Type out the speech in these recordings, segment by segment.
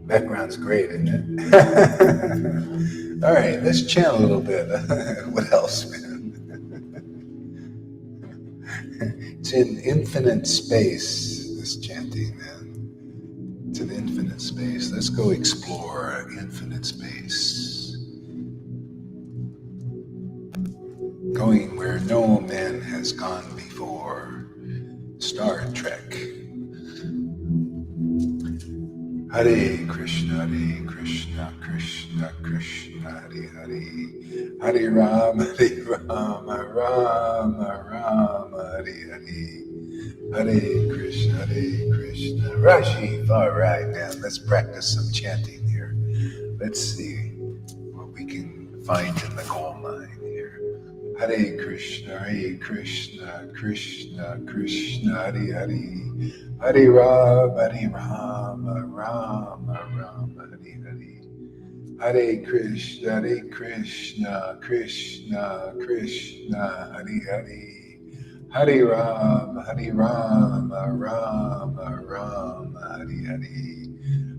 Background's great, isn't it? All right, let's chant a little bit. What else, man? It's in infinite space, this chanting, man. It's an infinite space. Let's go explore infinite space. Going where no man has gone before. Star Trek. Hare Krishna, Krishna Krishna, Hare Hare, Hare Rama, Rama Rama, Hare Hare, Hare Krishna, Rashi. All right, now let's practice some chanting here. Let's see what we can find in the coal mine here. Hare Krishna, Krishna Krishna, Hare Hare, Hare Rama, Rama Rama, Hare Hare, Hare Krishna, Krishna Krishna, Hare Hare, Hare Rama, Rama Rama, Hare Hare,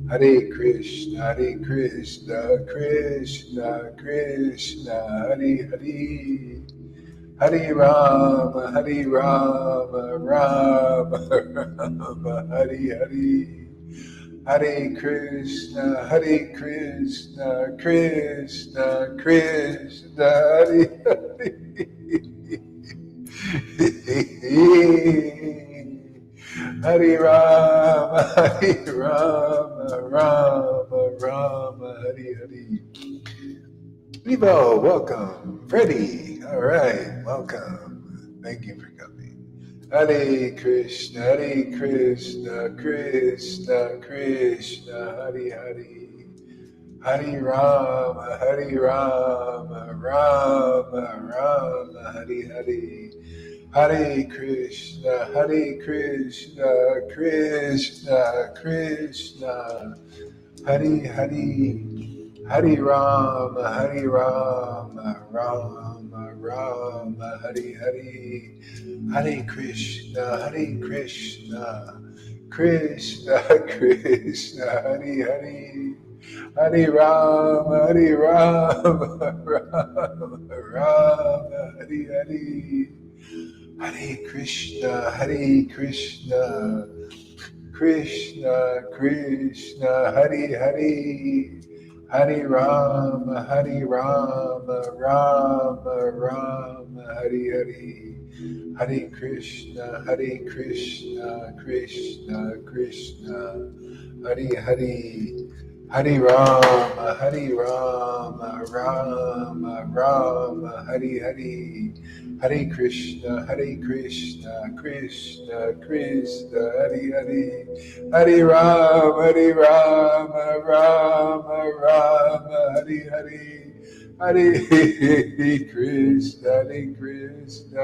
Hare Krishna, Krishna Krishna, Hare Hare, Hare Rama, Rama Rama, Hare Hare, Hare Krishna, Krishna Krishna, Hare Hare, Hare Rama, Rama Rama, Hare Hare. Vivo, welcome. Freddie, all right, welcome. Thank you for coming. Hare Krishna, Krishna Krishna, Hare Hare, Hare Rama, Rama Rama, Hare Hare, Hare Krishna, Krishna Krishna, Hare Hare, Hare Rama, Rama Rama, Hare Hare, Hare Krishna, Krishna Krishna, Hare Hare, Hare Rama, Rama, Hare Hare, Hare Krishna, Krishna Krishna, Hare Hare, Hare Rama, Rama Rama, Hare Hare, Hare Krishna, Krishna Krishna, Hare Hare, Hare Rama, Rama Rama, Hare Hare, Hare Krishna, Krishna Krishna, Hare Hare, Hare Rama, Rama Rama, Hare Hare, Hare Krishna,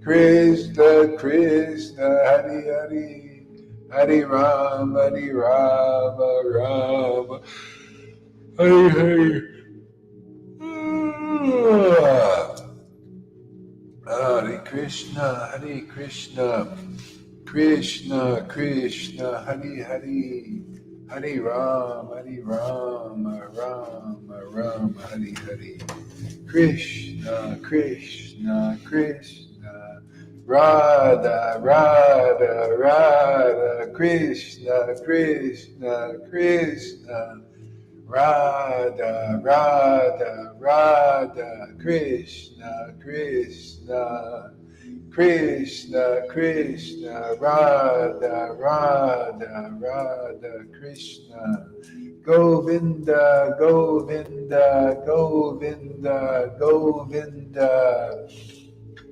Krishna Krishna, Hare Hare, Hare Rama, Rama, Hare Hare. Hare Krishna, Krishna Krishna, Hare Hare, Hare Ram, Hare Ram, Ram, Ram, Hare Hare. Krishna, Krishna, Krishna, Radha, Radha, Radha, Krishna, Krishna, Krishna, Radha, Radha, Radha, Krishna, Krishna, Krishna, Krishna, Radha, Radha, Radha, Krishna, Govinda, Govinda, Govinda, Govinda,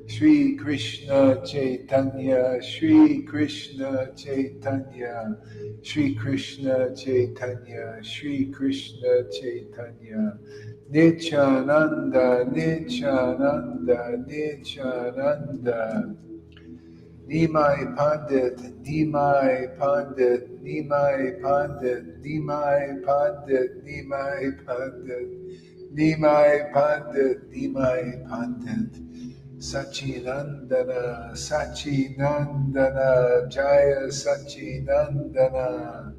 Shri Krishna Chaitanya, Shri Krishna Chaitanya, Shri Krishna Chaitanya, Shri Krishna Chaitanya, Nityananda, Nityananda, Nityananda, Nimai Pandit, Nimai Pandit, Nimai Pandit, Nimai Pandit, Nimai Pandit, Nimai Pandit, Nimai Pandit, Sachinandana, Sachinandana, Jaya Sachinandana,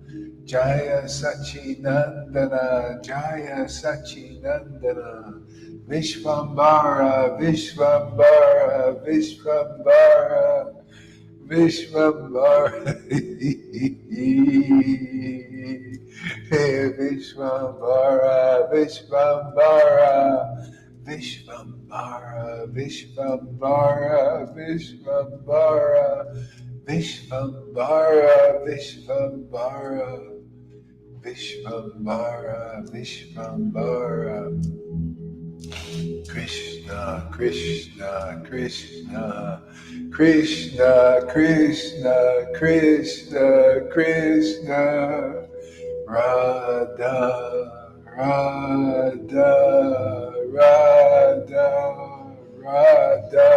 Jaya Sachinandana, Jaya Sachinandana, Vishvambara, Vishvambara, Vishvambara, Vishvambara, hey Vishvambara, Vishvambara, Vishvambara, Vishvambara, Vishvambara, Vishvambara, Vishvambara, Vishvambara, Vishvambara. Krishna, Krishna, Krishna, Krishna, Krishna, Krishna, Krishna, Radha, Radha, Radha, Radha,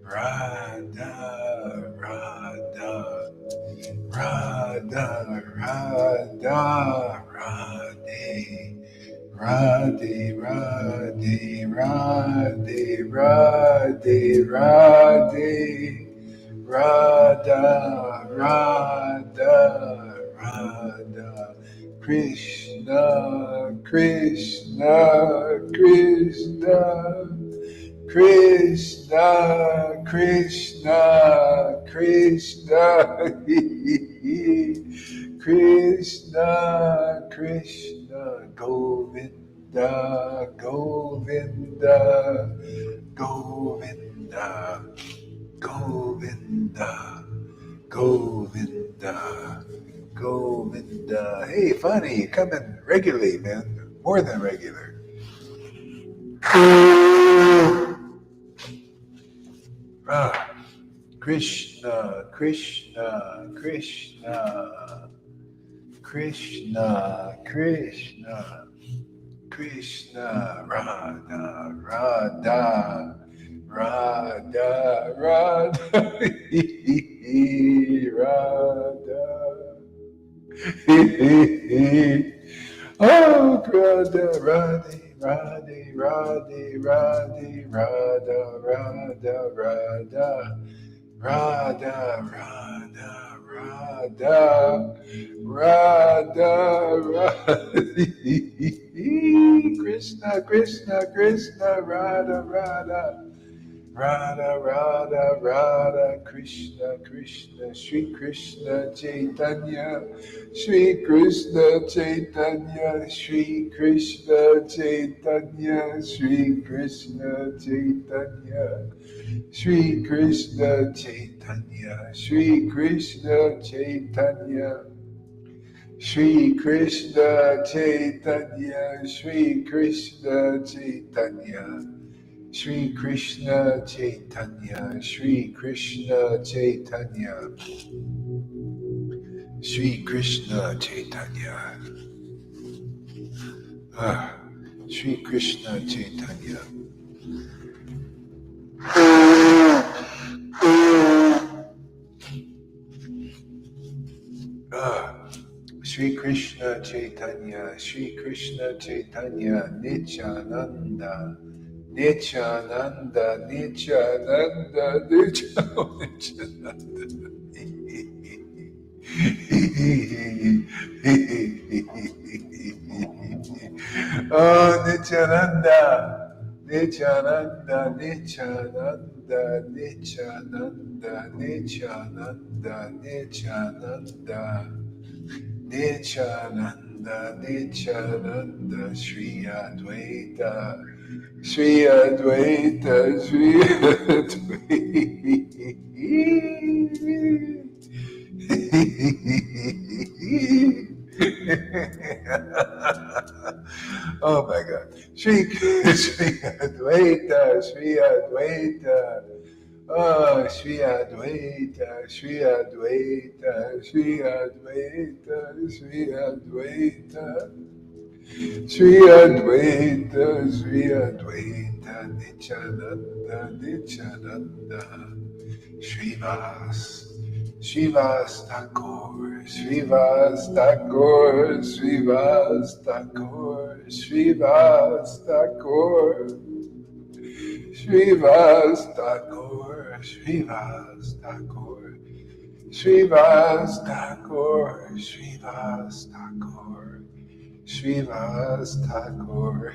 Radha, Radha, Radha, Radha, Radhe. Radhe, Radhe, Radhe, Radhe, Radhe, Radha, Radha, Radha, Krishna, Krishna, Krishna, Krishna, Krishna, Krishna, Krishna, Krishna, Govinda, Govinda, Govinda, Govinda, Govinda, Govinda. Hey, funny, you come in regularly, man. More than regular. Ah, Krishna, Krishna, Krishna, Krishna, Krishna, Krishna, Radha, Radha, Radha, Radha, Radha. Oh, Radha, Radhe, Radhe, Radhe, Radhe, Radha, Radha, Radha, Radha, Radha, Radha, Radha, Radha, Krishna, Krishna, Krishna, Radha, Radha, Radha, Radha, Radha, Krishna, Krishna, Shri Krishna Chaitanya, Shri Krishna Chaitanya, Shri Krishna Chaitanya, Shri Krishna Chaitanya, Shri Krishna Chaitanya, Shri Krishna Chaitanya, Shri Krishna Chaitanya, Shri Krishna Chaitanya, Shri Krishna Chaitanya, Shri Krishna Chaitanya, Shri Krishna Chaitanya, Shri Krishna Chaitanya. Shri Krishna Chaitanya, Shri Krishna Chaitanya, Nityananda, Nityananda, Nityananda, Nityananda, Oh, Nityananda, Nityananda, Nityananda, Nityananda, Nityananda, Nityananda, Nityananda, Nityananda, Shri Advaita, Shri Advaita, Shri Advaita. Oh my God. Shri Advaita, Shri Advaita. Oh, Shri Advaita, Shri Advaita, Shri Advaita, Shri Advaita. Shri Advaita, Shri Advaita, Nityananda, Nityananda. Srivas, Srivas Thakur, Srivas Thakur, Srivas Thakur, Srivas Thakur, Srivas Thakur, Srivas Thakur, Srivas Thakur, Srivas Thakur, Srivas Thakur.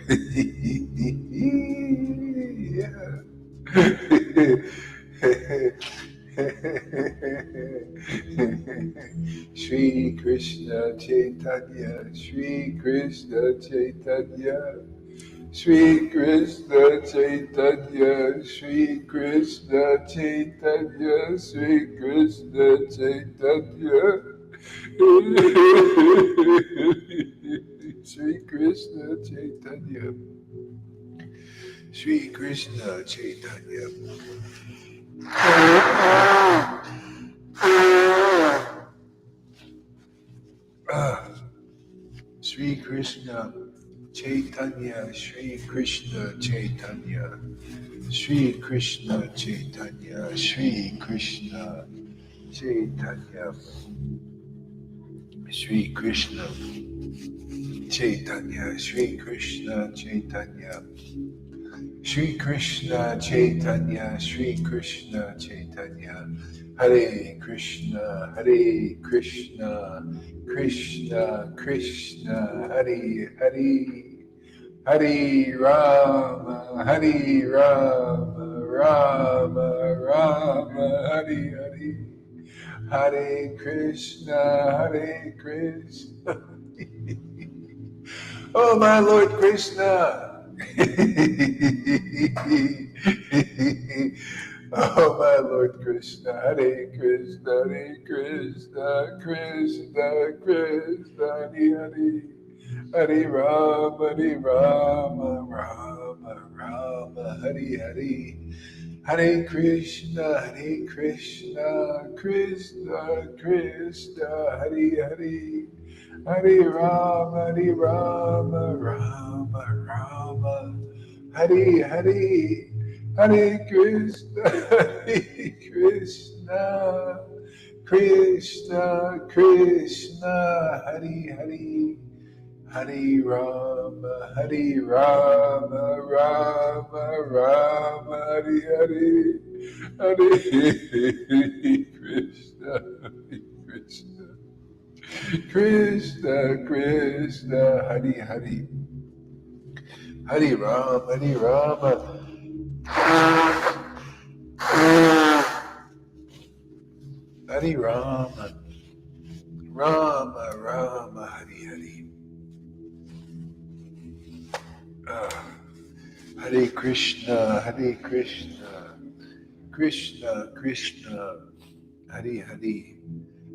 Shri Krishna Chaitanya, Shri Krishna Chaitanya, Shri Krishna Chaitanya, Shri Krishna Chaitanya, Shri Krishna Chaitanya, Shri Krishna Chaitanya, Shri Krishna Chaitanya. Shri Krishna Chaitanya, Shri Krishna Chaitanya, Shri Krishna Chaitanya, Shri Krishna Chaitanya, Shri Krishna Chaitanya, Shri Krishna Chaitanya, Shri Krishna Chaitanya, Shri Krishna Chaitanya, Hare Krishna, Hare Krishna, Krishna Krishna, Hare Hare, Hare Rama, Hare Rama, Rama Rama, Hare Hare, Hare Krishna, Hare Krishna. Oh, my Lord Krishna. Oh, my Lord Krishna, Hare Krishna, Hare Krishna, Krishna, Krishna, Hare Hare, Hare Rama, Hare Rama, Rama, Rama, Hare Hare, Hare Krishna, Krishna, Krishna, Hare Hare, Hare Rama, Rama, Rama, Hare Hare, Hare Krishna, Krishna, Krishna, Hare Hare, Hare Rama, Rama, Rama, Hare Hare, Hare Krishna, Krishna, Krishna, Krishna, Hare Hare, Hare Rama, Hare Rama, Rama, Rama, Hare Hare. Hare Krishna, Krishna, Krishna, Hare Hare,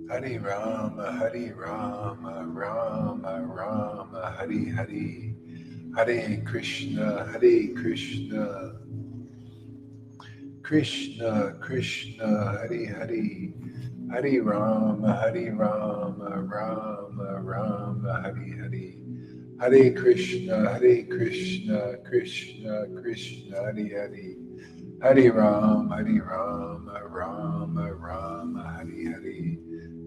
Hare Rama, Rama, Rama, Hare Hare, Hare Krishna, Krishna, Krishna, Hare Hare, Hare Rama, Rama, Rama, Hare Hare, Hare Krishna, Krishna, Krishna, Hare Hare, Hare Rama, Rama, Hare Hare,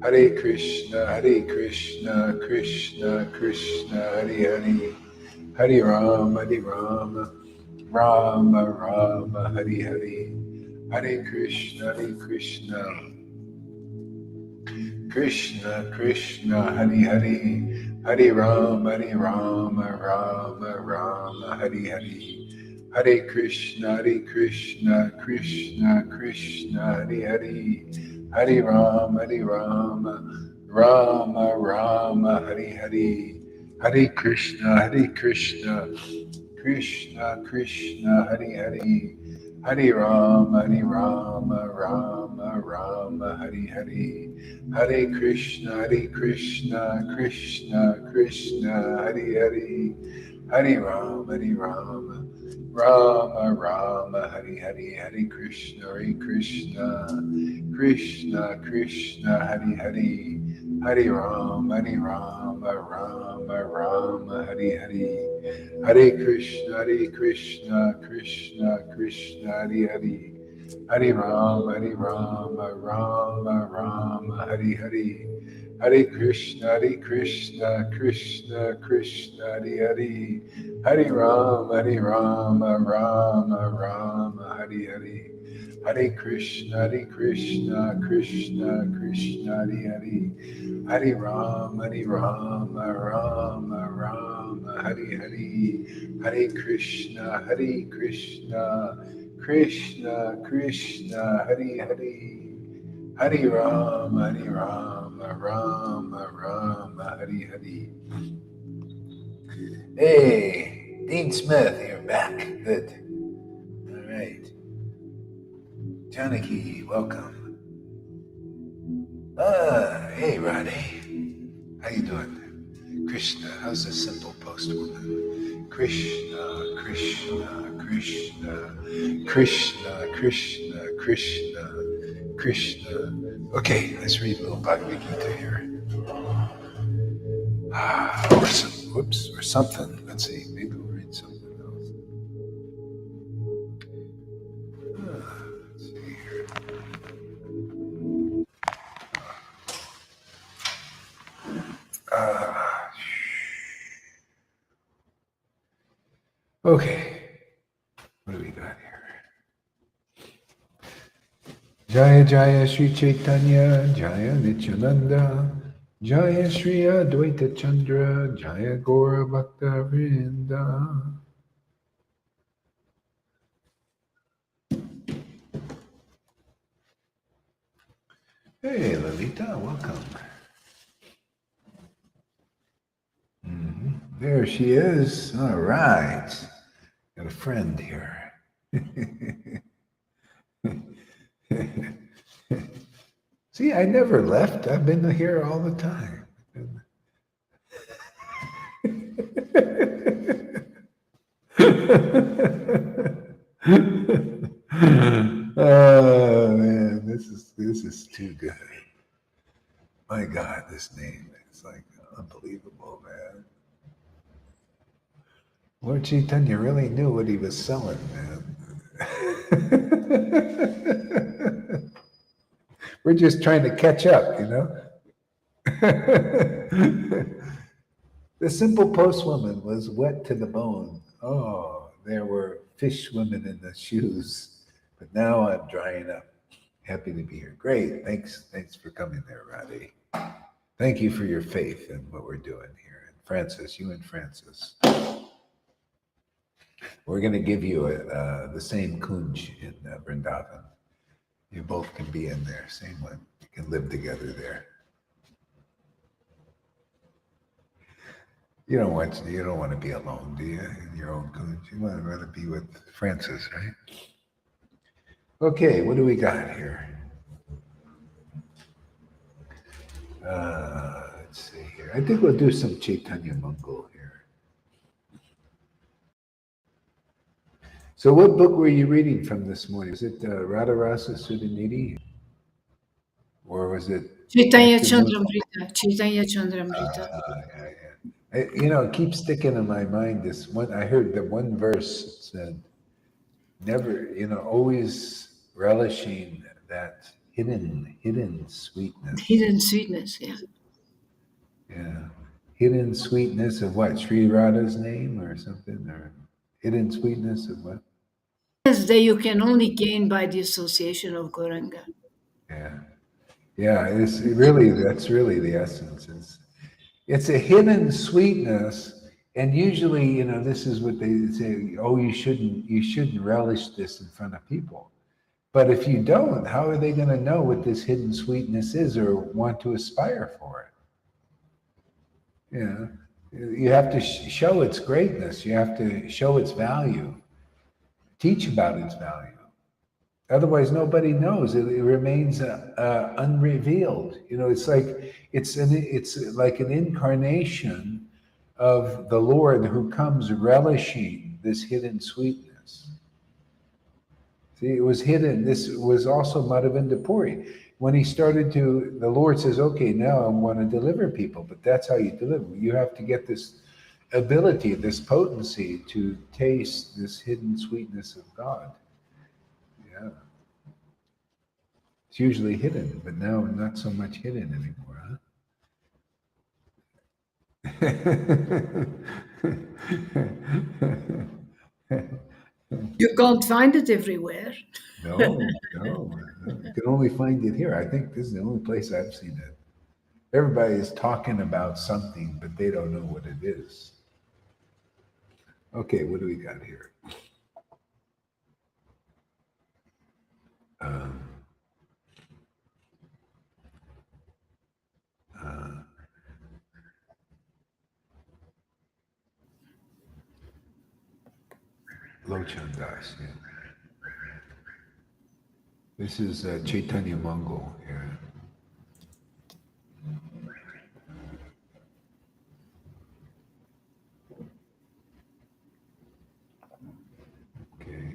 Hare Krishna, Krishna, Krishna, Hare Hare, Hare Rama, Rama, Hare Hare, Hare Krishna, Krishna Krishna Hari Hari, Hari Rama Rama Rama Hari Hari, Hare Krishna Krishna Krishna Hari Hari, Hari Rama Rama Rama Hari Hari, Hare Krishna Krishna Krishna Hari Hari, Hare Rama Rama Hari Hari, Hare Krishna Krishna Hari Hari, Hare Rama Rama Hari Hari, Hare Krishna Krishna Hari Hari, Hare Rama Rama Hari Hari, Hare Krishna Krishna Hari Hari, Hare Rama Rama Hari Hari, Hare Krishna Krishna Hari Hari, Hare Rama Rama Hari Hari, Hare Krishna Krishna Hari Hari, Hare Rama Rama Hari Hari, Hare Krishna Krishna Hari Hari, Hare Rama Rama Hari Hari. Hey, Dean Smith, you're back. Good. All right. Janaki, welcome. Hey, Radhe. How you doing? Krishna, how's the simple postwoman? Krishna Krishna. Okay, let's read a little Bhagavad Gita here. Or something. Let's see. Maybe we'll read something else. Let's see here. Okay. What do we got here? Jaya Jaya Sri Chaitanya, Jaya Nityananda, Jaya Sri Advaita Chandra, Jaya Gora Bhakta Vrinda. Hey, Lalita, welcome. There she is. All right. Got a friend here. See, I never left. I've been here all the time. Oh man, this is too good. My God, this name is like unbelievable, man. Lord Chaitanya really knew what he was selling, man. We're just trying to catch up, you know? The simple postwoman was wet to the bone. Oh, there were fish swimming in the shoes, but now I'm drying up. Happy to be here. Great. Thanks for coming there, Radhe. Thank you for your faith in what we're doing here. And Francis, you and Francis. We're going to give you the same kunj in Vrindavan. You both can be in there, same one. You can live together there. You don't want to be alone, do you? In your own kunj. You want to rather be with Francis, right? Okay, what do we got here? Let's see here. I think we'll do some Chaitanya Mangal here. So what book were you reading from this morning? Was it Radharasa Sudhanidhi? Or was it Chaitanya Chandramrita? Chaitanya Chandramrita. It keeps sticking in my mind this one. I heard the one verse said, never, always relishing that hidden sweetness. Hidden sweetness, yeah. Yeah. Hidden sweetness of what? Sri Radha's name or something? Or hidden sweetness of what? Yes, that you can only gain by the association of Gauranga. Yeah. Yeah, that's really the essence. It's a hidden sweetness, and usually, this is what they say. Oh, you shouldn't relish this in front of people. But if you don't, how are they going to know what this hidden sweetness is or want to aspire for it? You have to show its greatness. You have to show its value. Teach about its value. Otherwise, nobody knows. It remains unrevealed. It's like an incarnation of the Lord who comes relishing this hidden sweetness. See, it was hidden. This was also Madhavendra Puri. When he started to, the Lord says, okay, now I want to deliver people, but that's how you deliver. You have to get this ability, this potency to taste this hidden sweetness of God. Yeah. It's usually hidden, but now not so much hidden anymore, huh? You can't find it everywhere. No, no. You can only find it here. I think this is the only place I've seen it. Everybody is talking about something, but they don't know what it is. Okay, what do we got here? Um, uh, Lochan Das, yeah. This is Chaitanya Mongol here. Okay.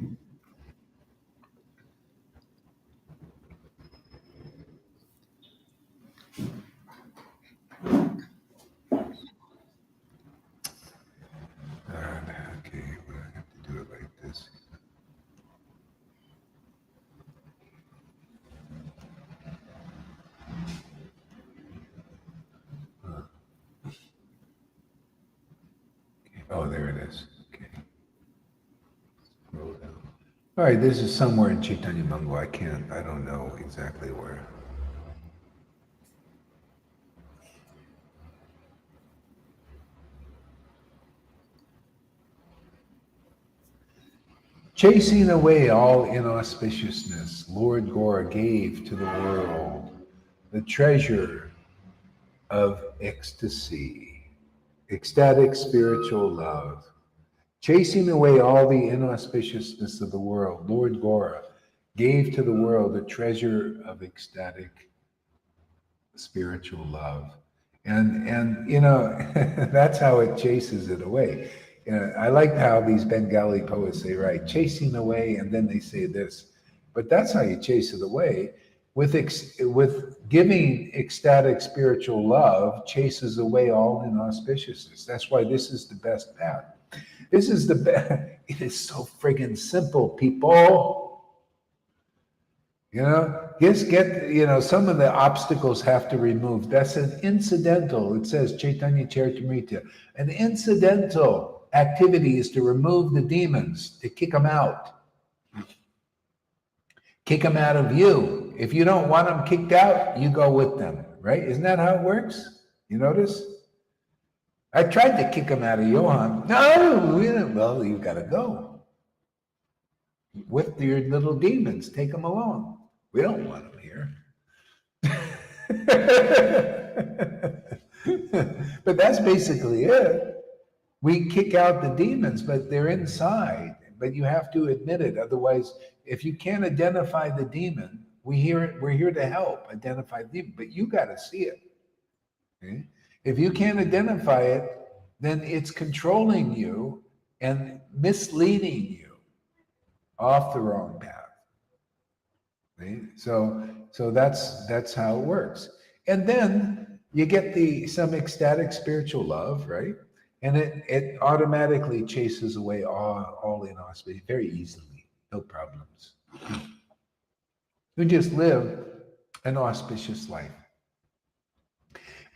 Okay, well, I have to do it like this. Oh, there it is. Okay. Scroll down. All right, this is somewhere in Chaitanya Mongol. I don't know exactly where. Chasing away all inauspiciousness, Lord Gora gave to the world the treasure of ecstasy, ecstatic spiritual love. Chasing away all the inauspiciousness of the world, Lord Gora gave to the world the treasure of ecstatic spiritual love. And that's how it chases it away. I like how these Bengali poets say, right, chasing away, and then they say this. But that's how you chase it away. With giving ecstatic spiritual love chases away all inauspiciousness. That's why this is the best path. This is the best. It is so friggin' simple, people. Just get, some of the obstacles have to remove. That's an incidental. It says Chaitanya Charitamrita. An incidental activity is to remove the demons, to kick them out. Kick them out of you. If you don't want them kicked out, you go with them, right? Isn't that how it works? You notice? I tried to kick them out of Johan. No, well, you got to go. With your little demons, take them along. We don't want them here. But that's basically it. We kick out the demons, but they're inside. But you have to admit it. Otherwise, if you can't identify the demon, we're here to help identify the demon, but you got to see it. Okay? If you can't identify it, then it's controlling you and misleading you off the wrong path. Right? So that's how it works. And then you get some ecstatic spiritual love, right? And it automatically chases away all inauspicity very easily, no problems. You just live an auspicious life.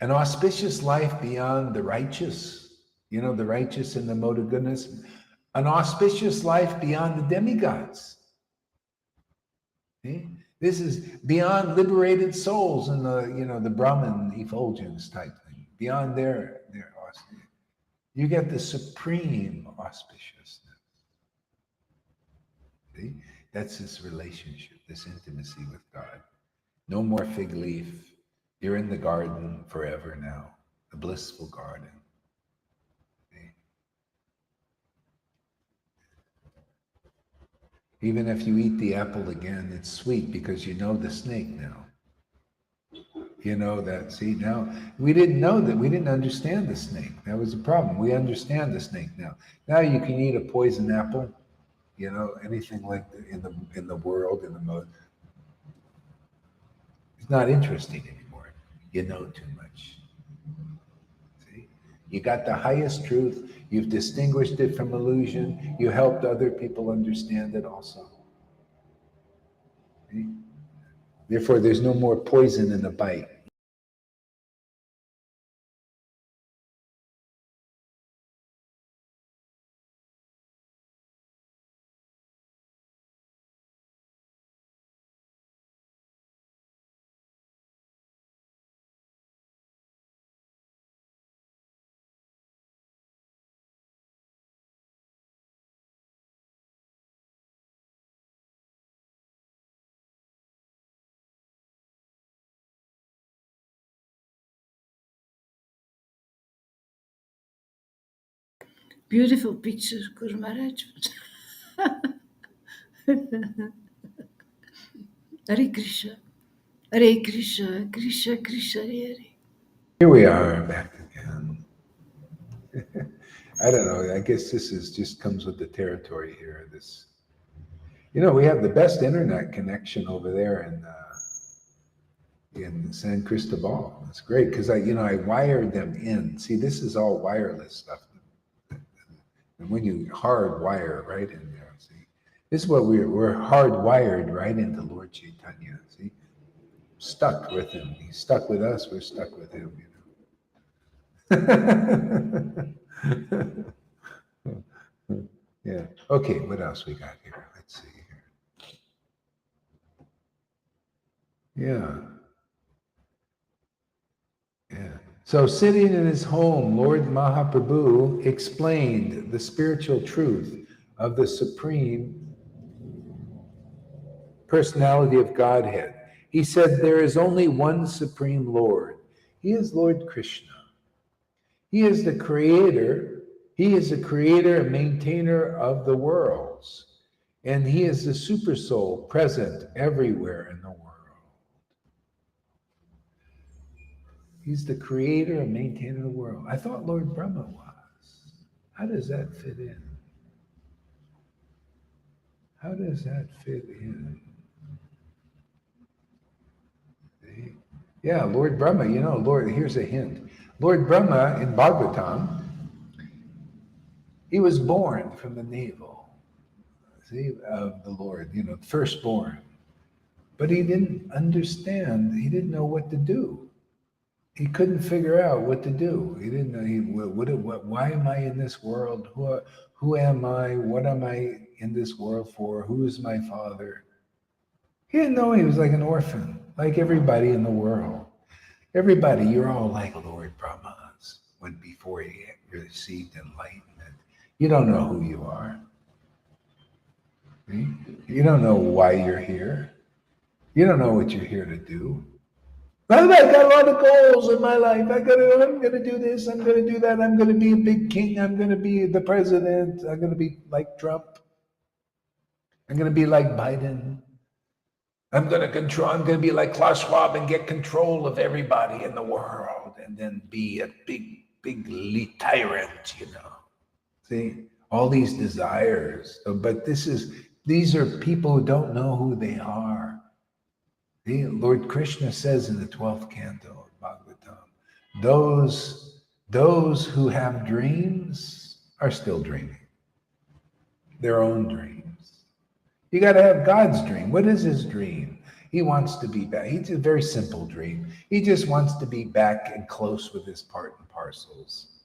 An auspicious life beyond the righteous, the righteous in the mode of goodness. An auspicious life beyond the demigods. See? This is beyond liberated souls in the Brahman effulgence type thing. Beyond their you get the supreme auspiciousness. See? That's this relationship, this intimacy with God. No more fig leaf. You're in the garden forever now, the blissful garden. See? Even if you eat the apple again, it's sweet because you know the snake now. You know that, see, now, we didn't know that, we didn't understand the snake. That was the problem. We understand the snake now. Now you can eat a poison apple, anything like in the world, in the mode. It's not interesting anymore. You know too much. See? You got the highest truth. You've distinguished it from illusion. You helped other people understand it also. See? Therefore, there's no more poison in a bite. Beautiful picture, Guru Maharaj. Hare Krishna. Hare Krishna, Krishna Krishna, Hare Hare. Here we are back again. I don't know. I guess this is just comes with the territory here. We have the best internet connection over there in San Cristobal. It's great because I wired them in. See, this is all wireless stuff. And when you hardwire right in there, see, this is what we're hardwired right into Lord Chaitanya. See, stuck with him. He's stuck with us. We're stuck with him. Yeah. Okay. What else we got here? Let's see here. Yeah. So sitting in his home, Lord Mahaprabhu explained the spiritual truth of the Supreme Personality of Godhead. He said, there is only one Supreme Lord. He is Lord Krishna. He is the creator. He is the creator and maintainer of the worlds. And he is the super soul present everywhere in the world. He's the creator and maintainer of the world. I thought Lord Brahma was. How does that fit in? How does that fit in? See? Yeah, Lord Brahma, here's a hint. Lord Brahma in Bhagavatam, he was born from the navel, of the Lord, firstborn. But he didn't understand, he didn't know what to do. He couldn't figure out what to do. He didn't know, why am I in this world? Who am I? What am I in this world for? Who is my father? He didn't know. He was like an orphan, like everybody in the world. Everybody, you're all like Lord Brahmas before he received enlightenment. You don't know who you are. You don't know why you're here. You don't know what you're here to do. I've got a lot of goals in my life. I'm going to do this. I'm going to do that. I'm going to be a big king. I'm going to be the president. I'm going to be like Trump. I'm going to be like Biden. I'm going to be like Klaus Schwab and get control of everybody in the world and then be a big tyrant, See, all these desires. But these are people who don't know who they are. See, Lord Krishna says in the 12th canto of Bhagavatam, those who have dreams are still dreaming. Their own dreams. You got to have God's dream. What is his dream? He wants to be back. It's a very simple dream. He just wants to be back and close with his part and parcels.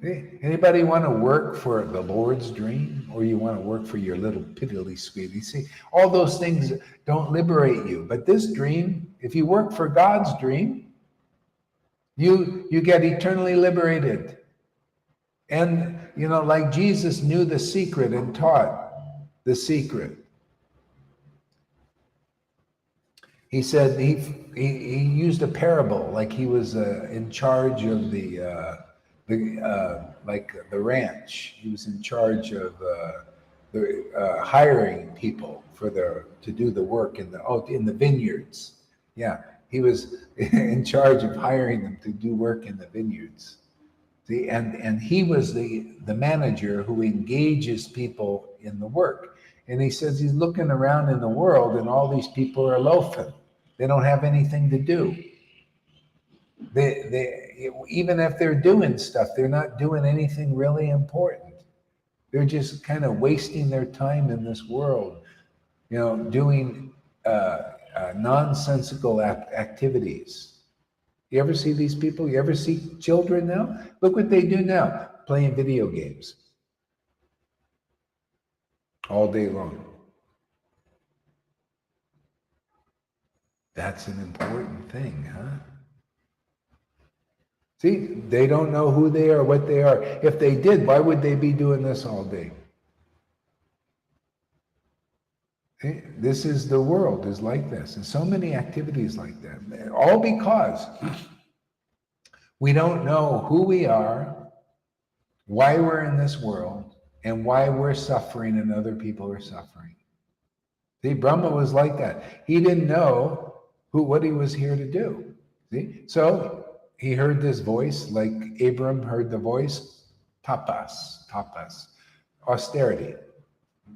Hey, anybody want to work for the Lord's dream, or you want to work for your little piddly sweetie? See, all those things don't liberate you. But this dream, if you work for God's dream, you get eternally liberated. And like Jesus knew the secret and taught the secret. He said he used a parable, like he was in charge of the ranch. He was in charge of the hiring people to do the work in the vineyards. Yeah, he was in charge of hiring them to do work in the vineyards. See, and he was the manager who engages people in the work. And he says he's looking around in the world, and all these people are loafing. They don't have anything to do. They even if they're doing stuff, they're not doing anything really important. They're just kind of wasting their time in this world, doing nonsensical activities. You ever see these people? You ever see children now? Look what they do now, playing video games all day long. That's an important thing, huh? See, they don't know who they are, what they are. If they did, why would they be doing this all day? See, this is the world is like this, and so many activities like that. All because we don't know who we are, why we're in this world, and why we're suffering and other people are suffering. See, Brahma was like that. He didn't know what he was here to do. See, so he heard this voice, like Abram heard the voice, tapas, austerity.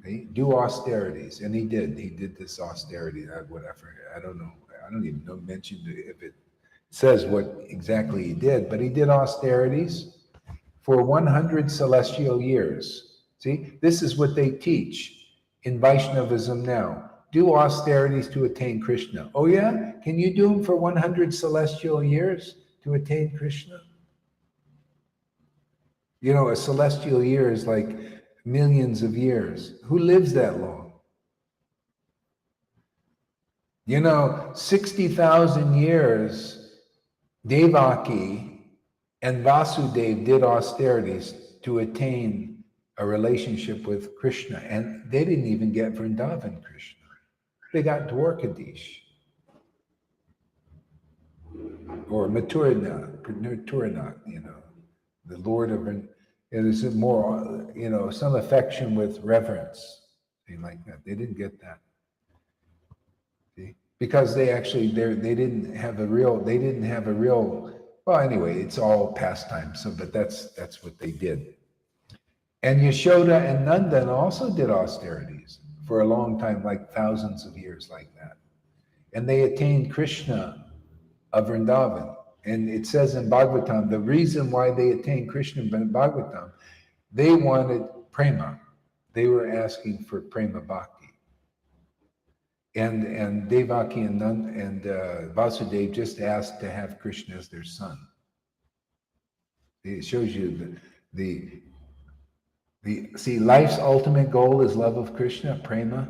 See? Do austerities, and he did. He did this austerity. Whatever. I don't know. I don't even know. Mentioned if it says what exactly he did, but he did austerities for 100 celestial years. See, this is what they teach in Vaishnavism now. Do austerities to attain Krishna. Oh yeah? Can you do them for 100 celestial years to attain Krishna? A celestial year is like millions of years. Who lives that long? 60,000 years, Devaki and Vasudev did austerities to attain a relationship with Krishna, and they didn't even get Vrindavan Krishna. They got Dwarkadish or Mathuranath, the Lord of, it is more, some affection with reverence, thing like that. They didn't get that. See? Because they didn't have a real, well, anyway, it's all pastime. So, but that's what they did. And Yashoda and Nandan also did austerities for a long time, like thousands of years like that. And they attained Krishna of Vrindavan. And it says in Bhagavatam, the reason why they attained Krishna in Bhagavatam, they wanted prema. They were asking for prema bhakti. And Devaki and Vasudev just asked to have Krishna as their son. It shows you see, life's ultimate goal is love of Krishna, prema.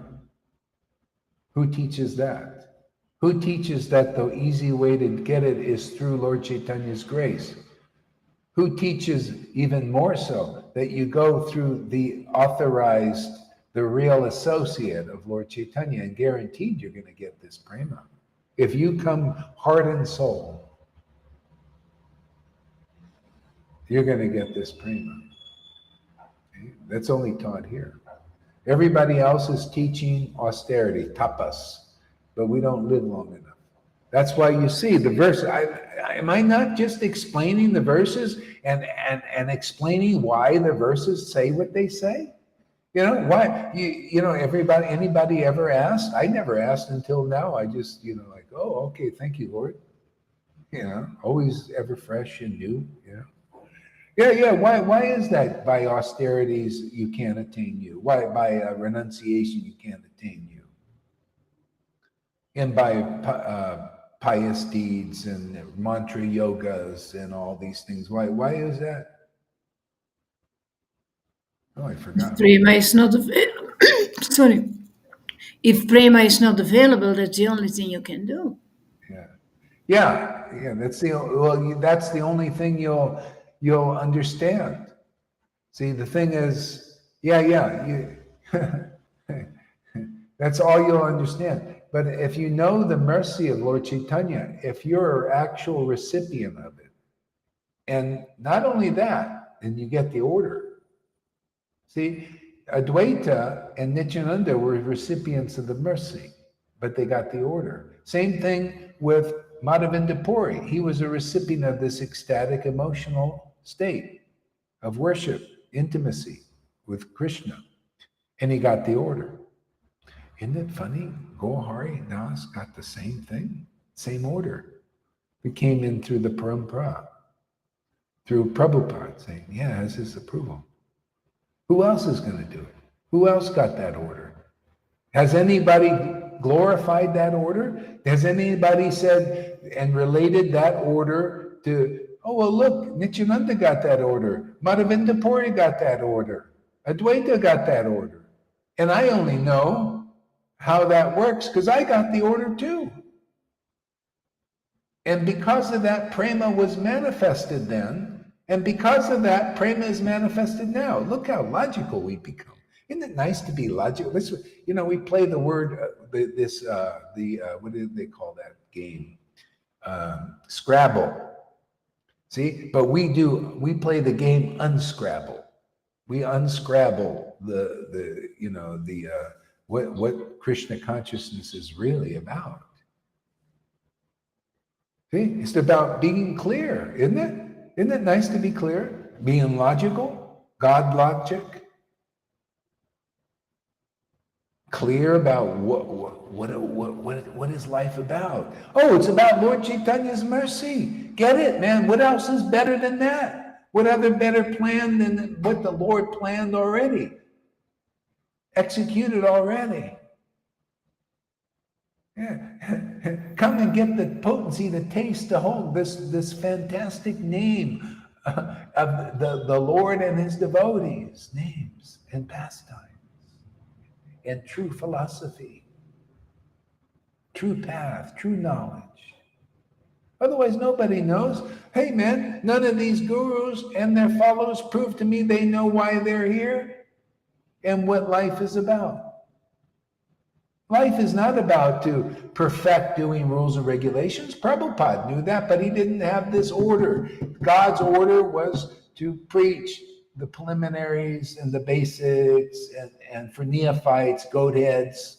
Who teaches that? Who teaches that the easy way to get it is through Lord Chaitanya's grace? Who teaches even more so that you go through the real associate of Lord Chaitanya, and guaranteed you're going to get this prema. If you come heart and soul, you're going to get this prema. Okay? That's only taught here. Everybody else is teaching austerity, tapas, but we don't live long enough. That's why you see the verse. Am I not just explaining the verses and explaining why the verses say what they say? Why? Anybody ever asked? I never asked until now. I just, like, oh, okay, thank you, Lord. Always ever fresh and new. Yeah. Why is that? By austerities you can't attain you. Why by renunciation you can't attain you? And by pious deeds and mantra yogas and all these things. Why is that? Oh, I If forgot. prema is not available, sorry. If prema is not available, that's the only thing you can do. Yeah. Yeah. That's that's the only thing you'll understand. See, the thing is, that's all you'll understand. But if you know the mercy of Lord Chaitanya, if you're an actual recipient of it, and not only that, then you get the order. See, Advaita and Nityananda were recipients of the mercy, but they got the order. Same thing with Madhavinda Puri. He was a recipient of this ecstatic emotional state of worship, intimacy with Krishna, and he got the order. Isn't it funny? Gohari Das got the same thing, same order. We came in through the parampara, through Prabhupada saying, yeah, has his approval. Who else is going to do it? Who else got that order? Has anybody glorified that order? Has anybody said and related that order to, oh, well, look, Nityananda got that order. Madhavinda Puri got that order. Advaita got that order. And I only know how that works because I got the order too. And because of that, prema was manifested then. And because of that, prema is manifested now. Look how logical we become. Isn't it nice to be logical? This, we play the word, what do they call that game? Scrabble. See, but we play the game unscrabble. We unscrabble what Krishna consciousness is really about. See, it's about being clear, isn't it? Isn't it nice to be clear? Being logical, God logic, clear about what is life about. Oh, it's about Lord Chaitanya's mercy. Get it, man. What else is better than that? What other better plan than what the Lord planned already? Executed already. Yeah. Come and get the potency, the taste, the whole, this fantastic name of the Lord and his devotees, names and pastimes, and true philosophy, true path, true knowledge. Otherwise, nobody knows. Hey, man, none of these gurus and their followers prove to me they know why they're here and what life is about. Life is not about to perfect doing rules and regulations. Prabhupada knew that, but he didn't have this order. God's order was to preach the preliminaries and the basics, and for neophytes, goat heads,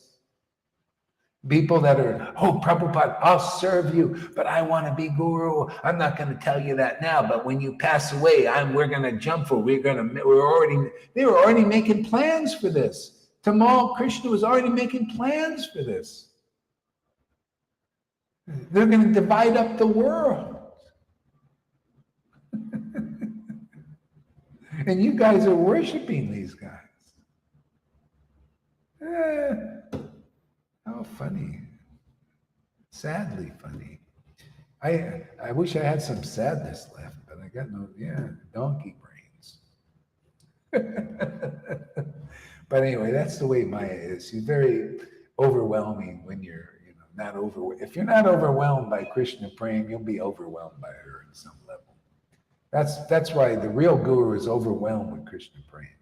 people that are, oh, Prabhupada, I'll serve you, but I want to be guru. I'm not going to tell you that now, but when you pass away, we're going to jump for, they were already making plans for this. Tamal Krishna was already making plans for this. They're going to divide up the world. And you guys are worshiping these guys. How funny. Sadly funny. I wish I had some sadness left, but I got donkey brains. But anyway, that's the way Maya is. She's very overwhelming when you're, not if you're not overwhelmed by Krishna praying, you'll be overwhelmed by her in some level. That's why the real guru is overwhelmed with Krishna praying.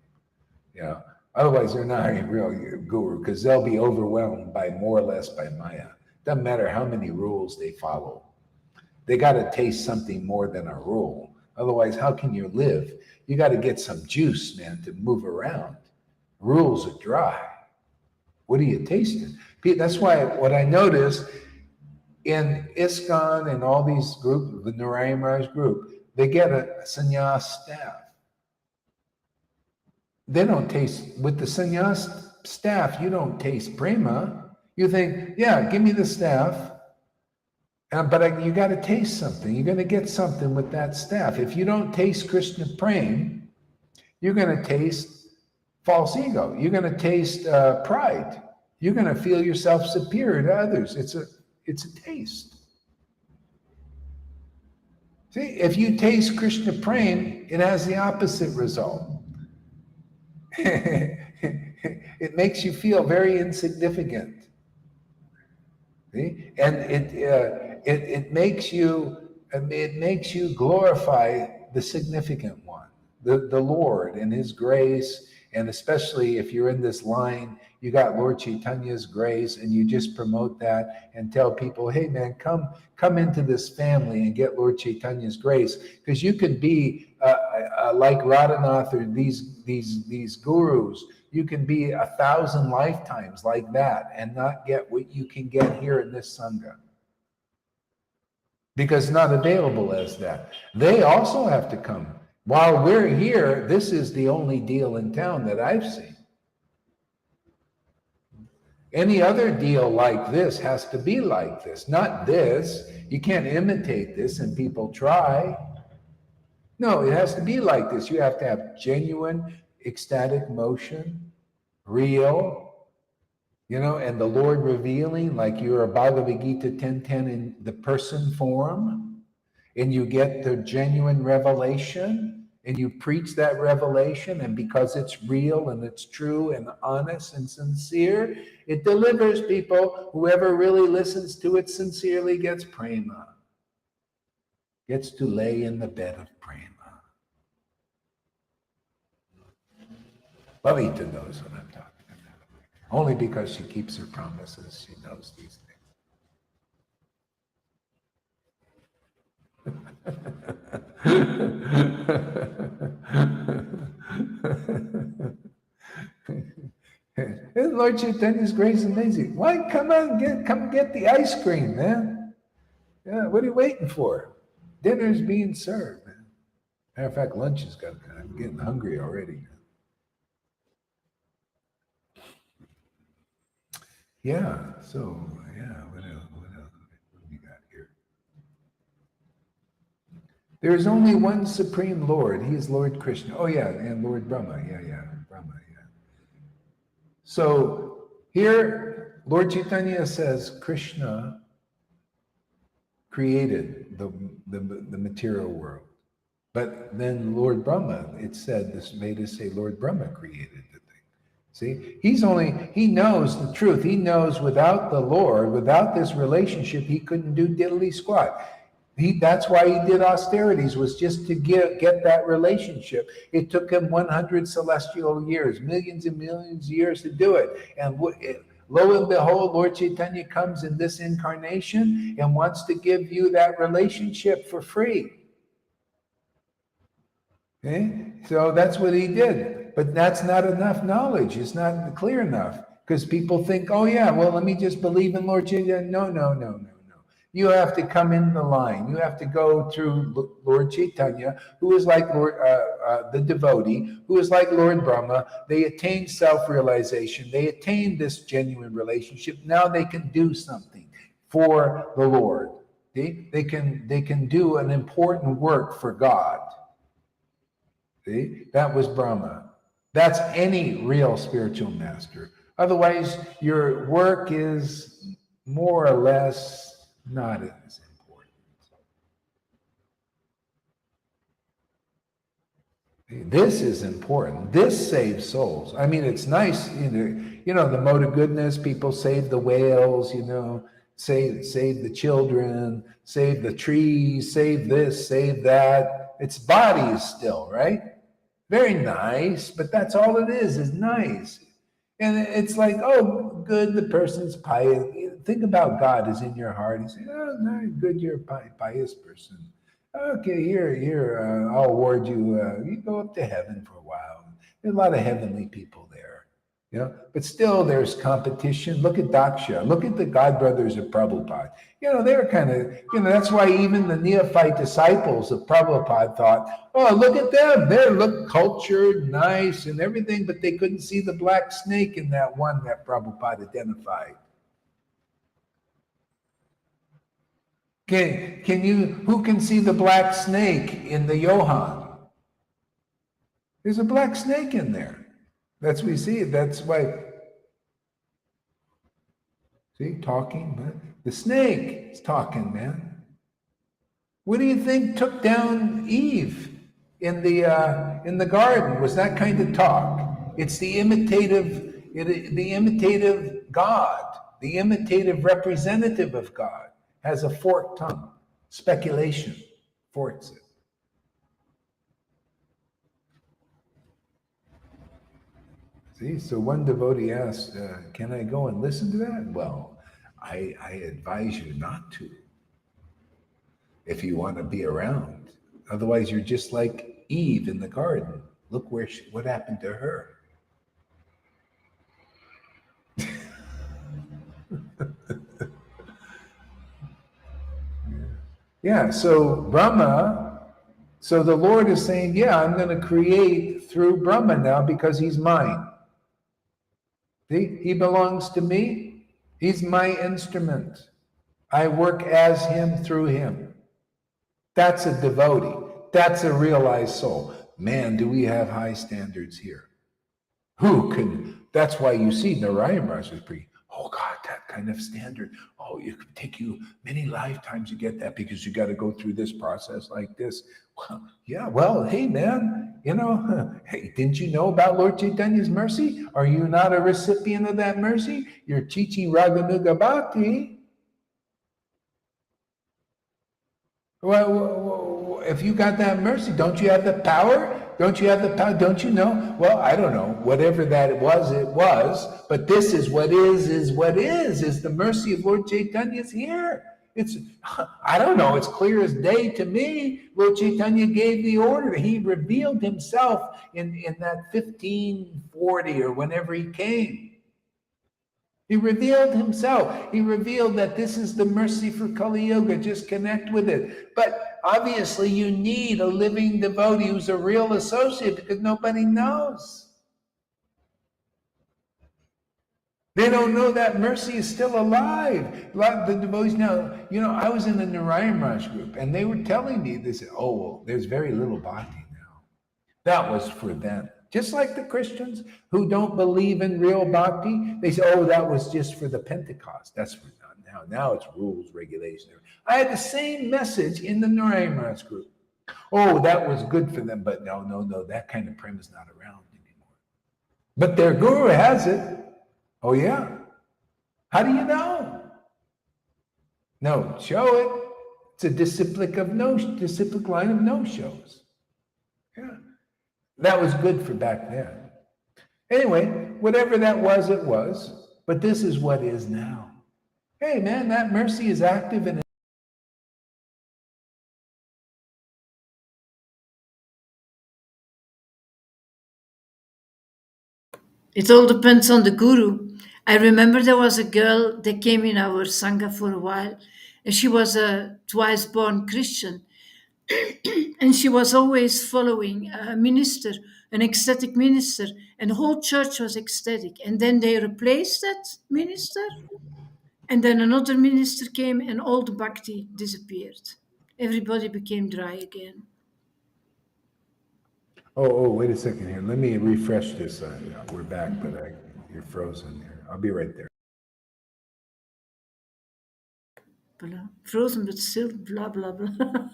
Otherwise they're not a real guru because they'll be overwhelmed by more or less by Maya. Doesn't matter how many rules they follow. They got to taste something more than a rule. Otherwise, how can you live? You got to get some juice, man, to move around. Rules are dry. What are you tasting? That's why what I noticed in ISKCON and all these groups, the Narayan Maharaj group, they get a sannyas staff. They don't taste, with the sannyas staff, you don't taste prema. You think, yeah, give me the staff. But you got to taste something. You're going to get something with that staff. If you don't taste Krishna prema, you're going to taste false ego. You're going to taste pride. You're going to feel yourself superior to others. It's a taste. See, if you taste Krishna prema, it has the opposite result. It makes you feel very insignificant. See? And it makes you glorify the significant one, the Lord and His grace. And especially if you're in this line, you got Lord Chaitanya's grace, and you just promote that and tell people, hey man, come into this family and get Lord Chaitanya's grace, because you can be like Radhanath or these gurus. You can be 1,000 lifetimes like that and not get what you can get here in this Sangha, because it's not available as that. They also have to come. While we're here, this is the only deal in town that I've seen. Any other deal like this has to be like this, not this. You can't imitate this and people try. No, it has to be like this. You have to have genuine ecstatic motion, real, and the Lord revealing, like you're a Bhagavad Gita 10:10 in the person form, and you get the genuine revelation, and you preach that revelation, and because it's real and it's true and honest and sincere, it delivers people. Whoever really listens to it sincerely gets prema, gets to lay in the bed of prema. Lalita knows what I'm talking about. Only because she keeps her promises, she knows these things. Lord Chaitanya's grace is amazing. Why come get the ice cream, man? Yeah, what are you waiting for? Dinner's being served, man. Matter of fact, lunch is got. I'm getting hungry already. Yeah. So yeah, what else? What do we got here? There is only one supreme Lord. He is Lord Krishna. Oh yeah, and Lord Brahma. Yeah, Brahma. Yeah. So here, Lord Chaitanya says Krishna created the material world, but then Lord Brahma, it said this made us say Lord Brahma created the thing. See, he knows the truth. He knows without the Lord, without this relationship, he couldn't do diddly squat. That's why he did austerities, was just to get that relationship. It took him 100 celestial years, millions and millions of years to do it. And lo and behold, Lord Chaitanya comes in this incarnation and wants to give you that relationship for free. Okay? So that's what he did. But that's not enough knowledge. It's not clear enough. Because people think, oh yeah, well, let me just believe in Lord Chaitanya. No. You have to come in the line. You have to go through Lord Chaitanya, who is like the devotee, who is like Lord Brahma. They attain self-realization. They attain this genuine relationship. Now they can do something for the Lord. They can do an important work for God. See? That was Brahma. That's any real spiritual master. Otherwise, your work is more or less not as important. This is important. This saves souls. I mean, it's nice, the mode of goodness, people save the whales, save the children, save the trees, save this, save that. It's bodies still, right? Very nice, but that's all it is nice. And it's like, oh, good, the person's pious. Think about God is in your heart. You say, oh, no, good, you're a pious person. Okay, here, I'll award you, you go up to heaven for a while. There's a lot of heavenly people there. But still there's competition. Look at Daksha. Look at the God brothers of Prabhupada. They were kind of, that's why even the neophyte disciples of Prabhupada thought, oh, look at them. They look cultured, nice, and everything, but they couldn't see the black snake in that one that Prabhupada identified. Who can see the black snake in the Johann? There's a black snake in there. That's we see. That's why. See, talking, man. The snake is talking, man. What do you think took down Eve in the garden? Was that kind of talk? It's the imitative God, the imitative representative of God has a forked tongue. Speculation forks it. See, so one devotee asked, "Can I go and listen to that?" Well, I advise you not to if you want to be around. Otherwise, you're just like Eve in the garden. Look what happened to her. Yeah, so Brahma, so the Lord is saying, yeah, I'm going to create through Brahma now because he's mine. See, he belongs to me. He's my instrument. I work as him through him. That's a devotee. That's a realized soul. Man, do we have high standards here. Who can? That's why you see Narayan Raj is pretty. Oh God, that kind of standard. Oh, it could take you many lifetimes to get that because you got to go through this process like this. Well, yeah. Well, hey man, hey, didn't you know about Lord Chaitanya's mercy? Are you not a recipient of that mercy? You're teaching Raganuga Bhakti. Well, if you got that mercy, don't you have the power? Don't you have the power? Don't you know? Well, I don't know. Whatever that it was. But this is what is the mercy of Lord Chaitanya is here. It's, I don't know. It's clear as day to me. Lord Chaitanya gave the order. He revealed himself in that 1540 or whenever he came. He revealed himself. He revealed that this is the mercy for Kali Yuga. Just connect with it. But obviously, you need a living devotee who's a real associate because nobody knows. They don't know that mercy is still alive. A lot of the devotees now, I was in the Narayan Raj group and they were telling me, they said, oh, well, there's very little bhakti now. That was for them. Just like the Christians who don't believe in real bhakti, they say, oh, that was just for the Pentecost. That's for now. Now it's rules, regulation. I had the same message in the Narayan Raj group. Oh, that was good for them, but no, that kind of prem is not around anymore. But their guru has it. Oh, yeah. How do you know? No, show it. It's a disciplic line of no-shows. Yeah. That was good for back then. Anyway, whatever that was, it was. But this is what is now. Hey, man, that mercy is active and It all depends on the guru. I remember there was a girl that came in our Sangha for a while, and she was a twice born Christian. And she was always following a minister, an ecstatic minister, and the whole church was ecstatic. And then they replaced that minister, and then another minister came, and all the bhakti disappeared. Everybody became dry again. Oh, wait a second here. Let me refresh this. We're back, but you're frozen here. I'll be right there. Blah. Frozen, but still, blah, blah, blah.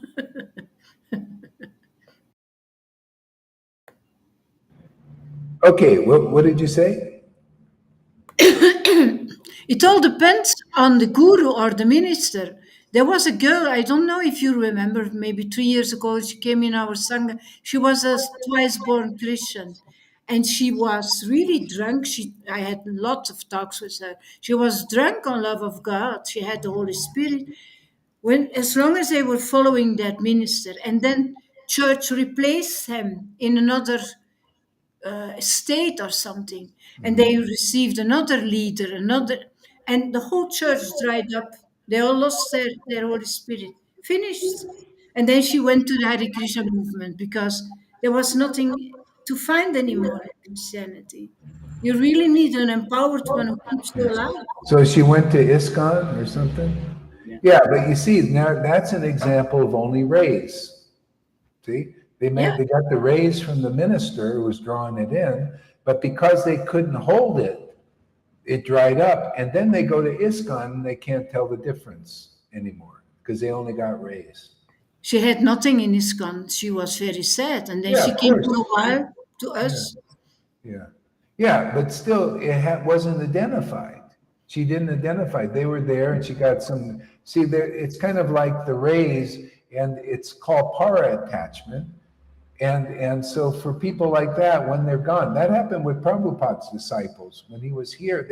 Okay, what did you say? It all depends on the guru or the minister. There was a girl, I don't know if you remember, maybe 2 years ago, she came in our Sangha. She was a twice born Christian and she was really drunk. I had lots of talks with her. She was drunk on love of God. She had the Holy Spirit. As long as they were following that minister, and then church replaced him in another state or something, and they received another leader, and the whole church dried up. They all lost their Holy Spirit. Finished. And then she went to the Hare Krishna movement because there was nothing to find anymore in Christianity. You really need an empowered one who keeps you alive. So she went to ISKCON or something? Yeah. Yeah, but you see, now that's an example of only rays. See, they Yeah. got the rays from the minister who was drawing it in, but because they couldn't hold it, it dried up. And then they go to ISKCON and they can't tell the difference anymore because they only got rays. She had nothing in ISKCON. She was very sad. And then Yeah, she of came course. for a while to us. Yeah. Yeah, but still, wasn't identified. She didn't identify. They were there, and she got some. See, there, it's kind of like the rays, and it's called para attachment. And so for people like that, when they're gone, that happened with Prabhupada's disciples. When he was here,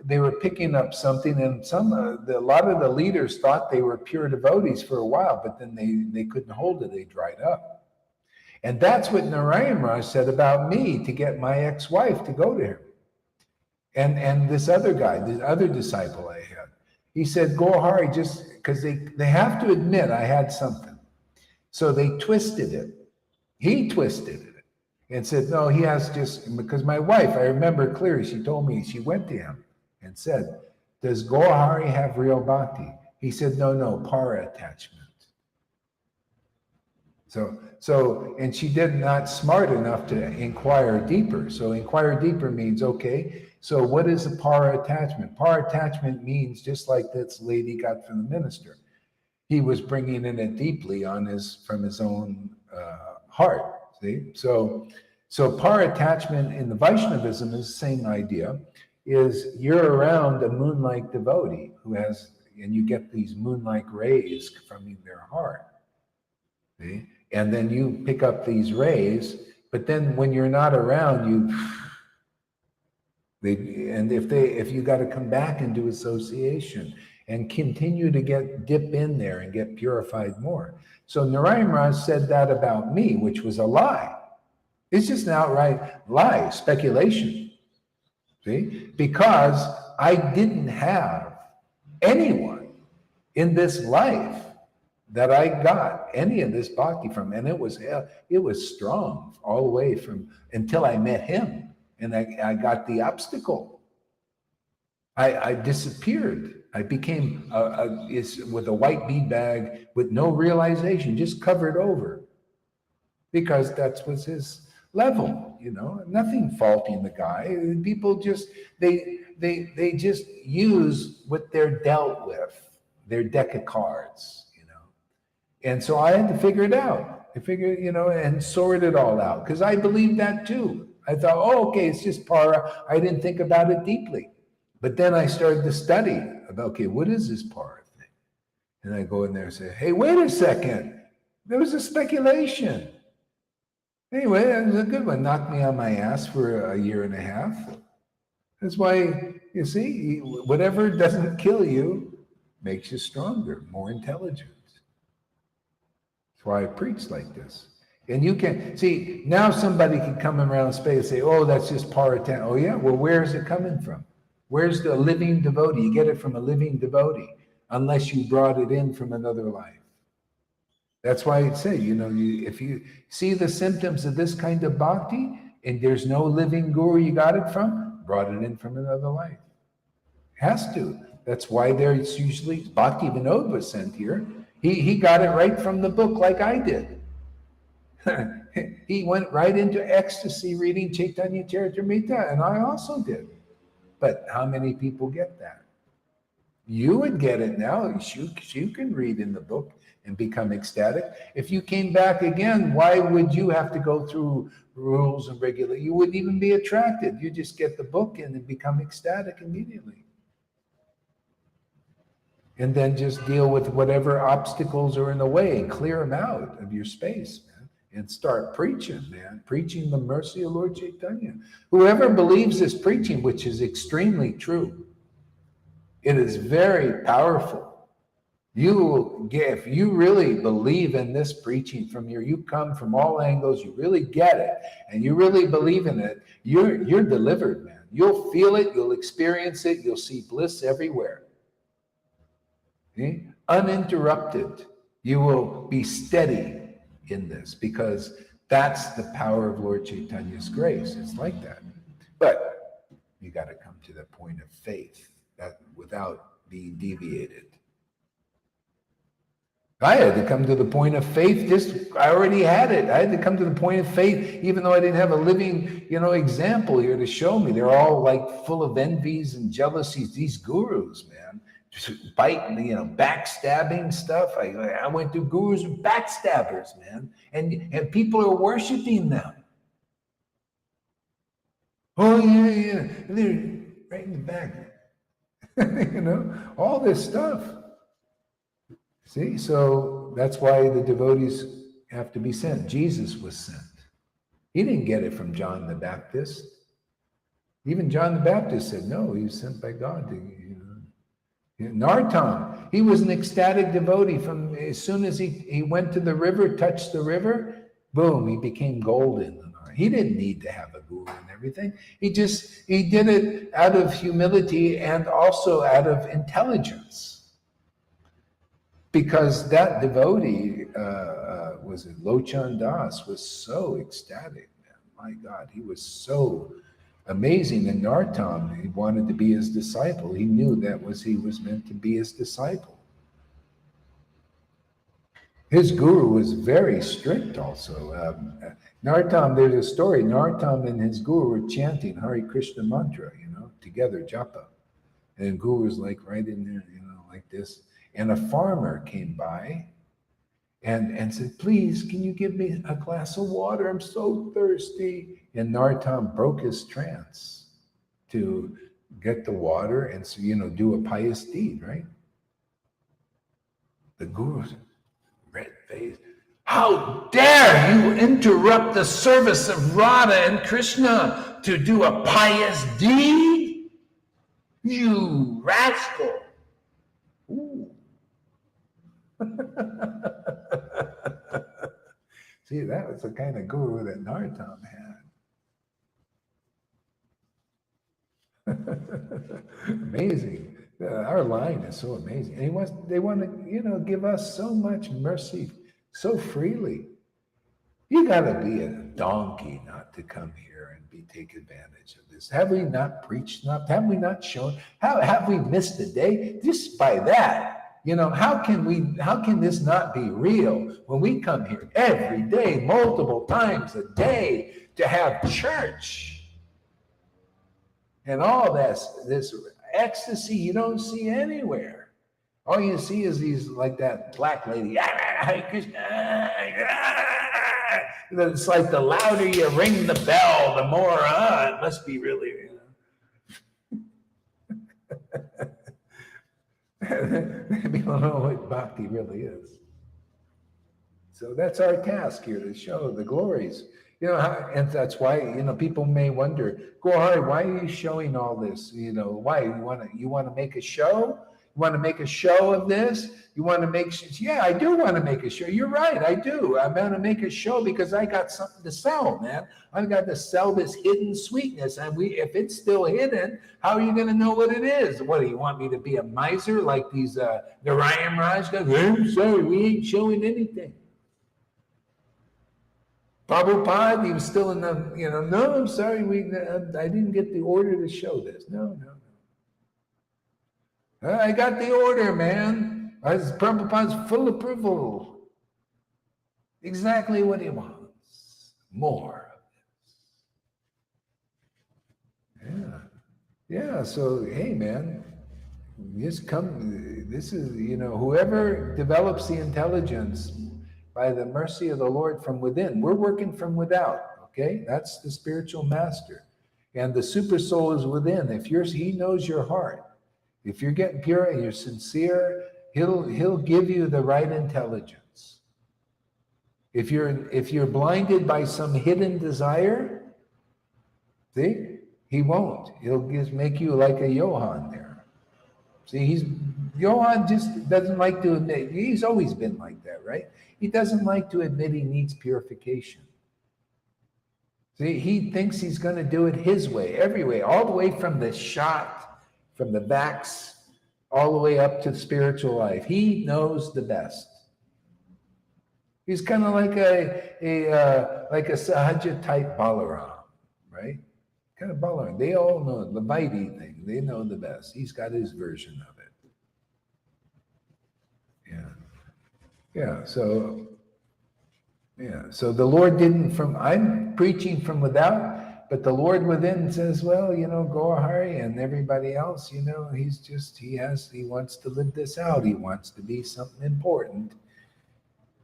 they were picking up something, and a lot of the leaders thought they were pure devotees for a while, but then they couldn't hold it. They dried up. And that's what Narayan Raj said about me to get my ex-wife to go to him. And this other guy, this other disciple I had, he said, go Hari, just because they have to admit I had something. So they twisted it. He twisted it and said, no, he has just, because my wife, I remember clearly, she told me, she went to him and said, does Gohari have real bhakti? He said, no, para attachment. So, and she did not smart enough to inquire deeper. So inquire deeper means, okay, so what is a para attachment? Para attachment means just like this lady got from the minister. He was bringing in it deeply from his own heart. See, so para attachment in the Vaishnavism is the same idea. Is you're around a moon-like devotee who has, and you get these moon-like rays from their heart. See? And then you pick up these rays, but then when you're not around, if you got to come back and do association and continue to dip in there and get purified more. So Narayan Raj said that about me, which was a lie. It's just an outright lie, speculation. See? Because I didn't have anyone in this life that I got any of this bhakti from, and it was strong all the way from until I met him, and I got the obstacle. I disappeared. I became with a white bead bag with no realization, just covered over, because that was his level. Nothing faulting the guy. People just they just use what they're dealt with, their deck of cards. And so I had to figure it out. I figured, and sort it all out, because I believed that too. I thought, oh, okay, it's just para. I didn't think about it deeply. But then I started to study about, okay, what is this para thing? And I go in there and say, hey, wait a second. There was a speculation. Anyway, that was a good one. Knocked me on my ass for a year and a half. That's why, you see, whatever doesn't kill you makes you stronger, more intelligent. That's why I preach like this. And you can see, now somebody can come around space and say, oh, that's just para. Oh, yeah? Well, where is it coming from? Where's the living devotee? You get it from a living devotee, unless you brought it in from another life. That's why I'd say, if you see the symptoms of this kind of bhakti, and there's no living guru you got it from, brought it in from another life. Has to. That's why there's usually, Bhakti Vinod was sent here. He got it right from the book like I did. He went right into ecstasy reading Chaitanya Charitamrita, and I also did. But how many people get that? You would get it now. You can read in the book and become ecstatic. If you came back again, why would you have to go through rules and regulations? You wouldn't even be attracted. You just get the book and become ecstatic immediately. And then just deal with whatever obstacles are in the way and clear them out of your space, man. And start preaching, man. Preaching the mercy of Lord Chaitanya. Whoever believes this preaching, which is extremely true, it is very powerful. If you really believe in this preaching you come from all angles, you really get it, and you really believe in it, you're delivered, man. You'll feel it, you'll experience it, you'll see bliss everywhere. Okay? Uninterrupted. You will be steady in this, because that's the power of Lord Chaitanya's grace. It's like that. But you got to come to the point of faith without being deviated. I had to come to the point of faith. I already had it. I had to come to the point of faith, even though I didn't have a living, example here to show me. They're all like full of envies and jealousies. These gurus, man, just biting, backstabbing stuff. I went through gurus and backstabbers, man, and people are worshiping them. Oh, yeah. They're right in the back. All this stuff. See, so that's why the devotees have to be sent. Jesus was sent. He didn't get it from John the Baptist. Even John the Baptist said, no, he was sent by God. Nartam, he was an ecstatic devotee from as soon as he went to the river, touched the river, boom, he became golden. He didn't need to have a guru and everything. He did it out of humility and also out of intelligence. Because that devotee, was it Lochan Das, was so ecstatic, man. My God, he was so amazing. And Nartam, he wanted to be his disciple. He knew he was meant to be his disciple. His guru was very strict also. Nartam, there's a story, Nartam and his guru were chanting Hare Krishna mantra, together, japa. And guru was like right in there, like this. And a farmer came by and said, please, can you give me a glass of water? I'm so thirsty. And Nartam broke his trance to get the water and so, do a pious deed, right? The guru's red face. How dare you interrupt the service of Radha and Krishna to do a pious deed? You rascal. Ooh. See, that was the kind of guru that Nartam had. Amazing. Our line is so amazing. And they want to, give us so much mercy so freely. You got to be a donkey not to come here and take advantage of this. Have we not preached enough? Have we not shown? How have we missed a day? Just by that. How can this not be real when we come here every day, multiple times a day to have church? And all this ecstasy you don't see anywhere. All you see is these, like that black lady. It's like the louder you ring the bell, the more, it must be really, People don't know what bhakti really is. So that's our task here, to show the glories. And that's why, people may wonder, Gohari, why are you showing all this? Why? You want to make a show? You want to make a show of this? You want to make, yeah, I do want to make a show. You're right, I do. I want to make a show because I got something to sell, man. I've got to sell this hidden sweetness. And if it's still hidden, how are you going to know what it is? What, do you want me to be a miser like these Narayan Raj guys? I'm sorry, we ain't showing anything. Prabhupada, he was still in the, no, I'm sorry, I didn't get the order to show this. No. I got the order, man. Prabhupada's full approval. Exactly what he wants. More of this. Yeah, so, hey, man, this is, whoever develops the intelligence by the mercy of the Lord from within. We're working from without, okay? That's the spiritual master. And the super soul is within. He knows your heart. If you're getting pure and you're sincere, he'll give you the right intelligence. If you're blinded by some hidden desire, see, he won't. He'll just make you like a Johann there. See, Johann just doesn't like to admit. He's always been like that, right? He doesn't like to admit he needs purification. See, he thinks he's going to do it his way, every way, all the way from the shot, from the backs, all the way up to spiritual life. He knows the best. He's kind of like a Sahaja type Balaram, right? Kind of Balaram. They all know the Vaidhi thing. They know the best. He's got his version of it. Yeah. So the Lord didn't I'm preaching from without, but the Lord within says, well, Gohari and everybody else, he wants to live this out. He wants to be something important.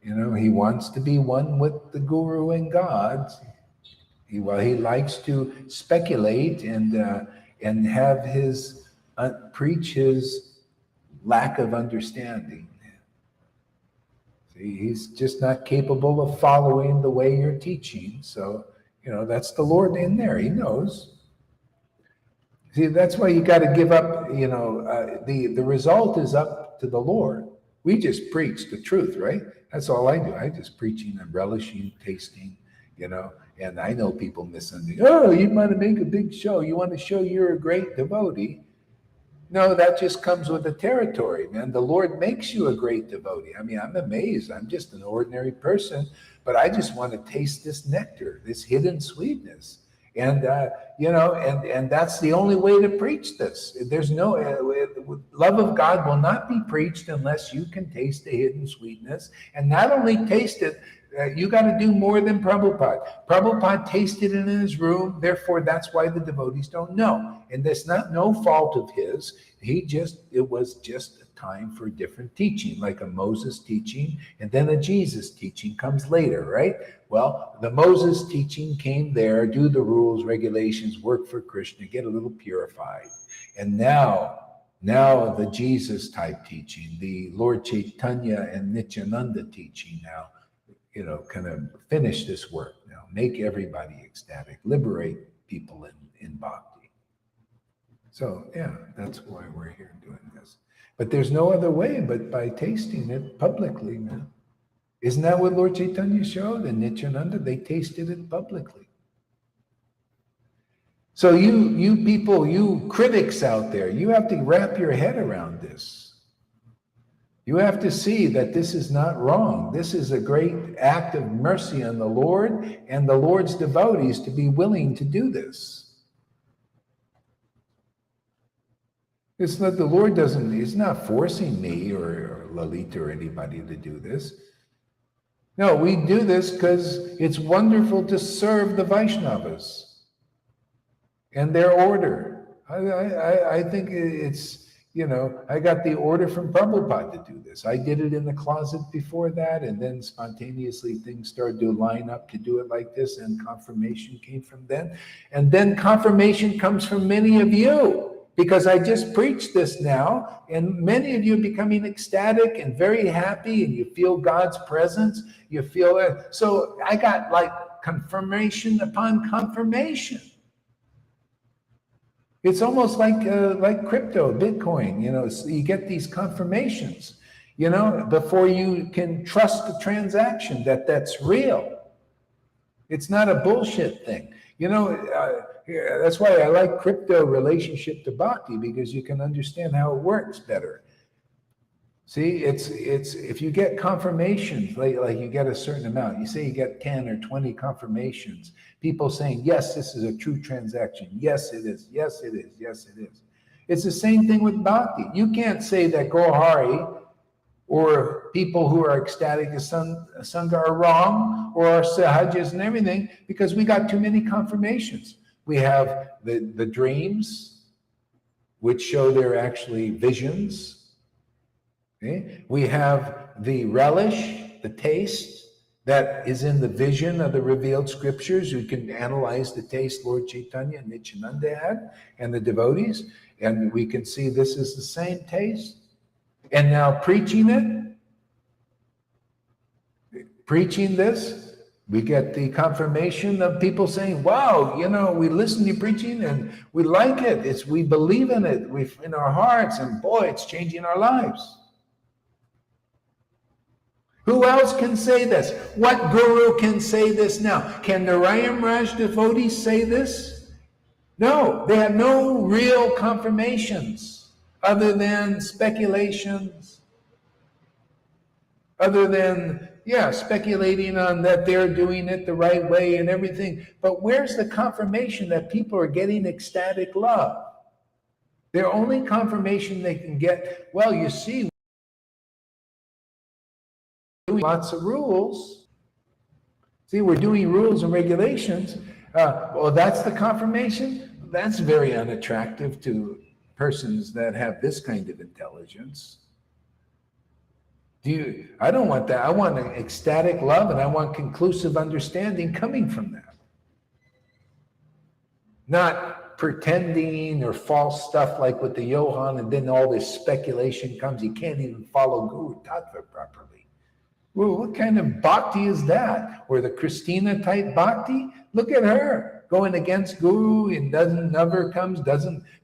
He wants to be one with the Guru and God. He likes to speculate and have his preach his lack of understanding. See, he's just not capable of following the way you're teaching. So, that's the Lord in there. He knows. See, that's why you got to give up. The result is up to the Lord. We just preach the truth, right? That's all I do. I just preaching and relishing, tasting, And I know people misunderstand. Oh, you want to make a big show. You want to show you're a great devotee. No, that just comes with the territory, man. The Lord makes you a great devotee. I mean, I'm amazed. I'm just an ordinary person, but I just want to taste this nectar, this hidden sweetness. And, and that's the only way to preach this. There's no, love of God will not be preached unless you can taste the hidden sweetness. And not only taste it, you got to do more than Prabhupada. Prabhupada tasted it in his room. Therefore, that's why the devotees don't know. And that's no fault of his. It was just a time for different teaching, like a Moses teaching, and then a Jesus teaching comes later, right? Well, the Moses teaching came there, do the rules, regulations, work for Krishna, get a little purified. And now the Jesus type teaching, the Lord Chaitanya and Nityananda teaching now, kind of finish this work now, make everybody ecstatic, liberate people in bhakti. So, yeah, that's why we're here doing this. But there's no other way but by tasting it publicly, man. Isn't that what Lord Chaitanya showed? And Nityananda, they tasted it publicly. So you people, you critics out there, you have to wrap your head around this. You have to see that this is not wrong. This is a great act of mercy on the Lord and the Lord's devotees to be willing to do this. It's not, the Lord he's not forcing me or Lalita or anybody to do this. No, we do this because it's wonderful to serve the Vaishnavas and their order. I think it's, I got the order from Prabhupada to do this. I did it in the closet before that, and then spontaneously things started to line up to do it like this, and confirmation came from then. And then confirmation comes from many of you, because I just preached this now, and many of you are becoming ecstatic and very happy, and you feel God's presence. You feel it. So I got like confirmation upon confirmation. It's almost like crypto, Bitcoin, so you get these confirmations, before you can trust the transaction that's real. It's not a bullshit thing. That's why I like crypto relationship to bhakti, because you can understand how it works better. See, it's if you get confirmations, like you get a certain amount, you say you get 10 or 20 confirmations, people saying, yes, this is a true transaction. Yes, it is. Yes, it is. Yes, it is. It's the same thing with bhakti. You can't say that Gohari or people who are ecstatic as Sangha are wrong, or our sahajas and everything, because we got too many confirmations. We have the dreams, which show they're actually visions. Okay? We have the relish, the taste, that is in the vision of the revealed scriptures. You can analyze the taste Lord Chaitanya and Nityananda had, and the devotees, and we can see this is the same taste. And now preaching this, we get the confirmation of people saying, wow, we listen to you preaching and we like it. We believe in it in our hearts, and boy, it's changing our lives. Who else can say this? What guru can say this now? Can the Rayam Raj devotees say this? No, they have no real confirmations other than speculations, other than, speculating on that they're doing it the right way and everything. But where's the confirmation that people are getting ecstatic love? Their only confirmation they can get, well, you see, lots of rules. See, we're doing rules and regulations. Well, that's the confirmation. That's very unattractive to persons that have this kind of intelligence. I don't want that. I want ecstatic love, and I want conclusive understanding coming from that. not pretending or false stuff like with the Johann, and then all this speculation comes. You can't even follow Guru Tattva properly. Well, what kind of bhakti is that? Or the Christina type bhakti? Look at her going against Guru and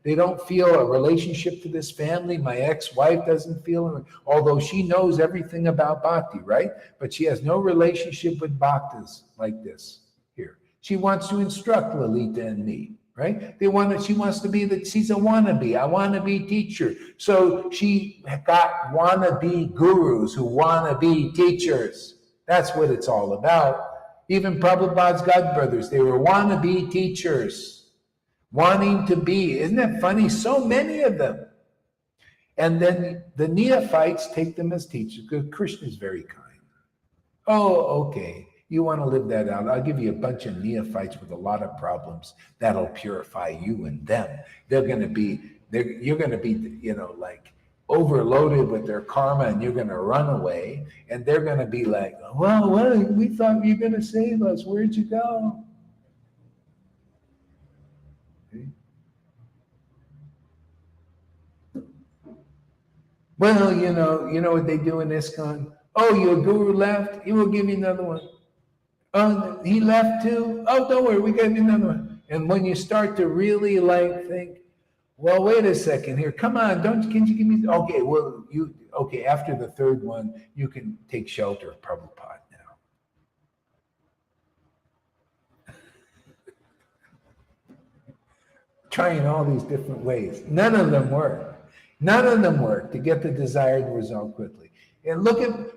they don't feel a relationship to this family. My ex-wife doesn't feel, although she knows everything about bhakti, right? But she has no relationship with bhaktas like this here. She wants to instruct Lalita and me, right? She wants to be she's a wannabe, a wannabe teacher. So she got wannabe gurus who wanna be teachers. That's what it's all about. Even Prabhupada's godbrothers, they were wannabe teachers, wanting to be. Isn't that funny? So many of them. And then the neophytes take them as teachers because Krishna is very kind. Oh, okay. You want to live that out? I'll give you a bunch of neophytes with a lot of problems. That'll purify you and them. You're going to be, like overloaded with their karma, and you're going to run away. And they're going to be like, well, we thought you were going to save us. Where'd you go? Okay. Well, you know what they do in ISKCON? Oh, your guru left. He will give you another one. Oh, he left too. Oh, don't worry, we got another one. And when you start to really think, well, wait a second here. Come on, can you give me? Okay, after the third one, you can take shelter of Prabhupada now. Trying all these different ways. None of them work. None of them work to get the desired result quickly. And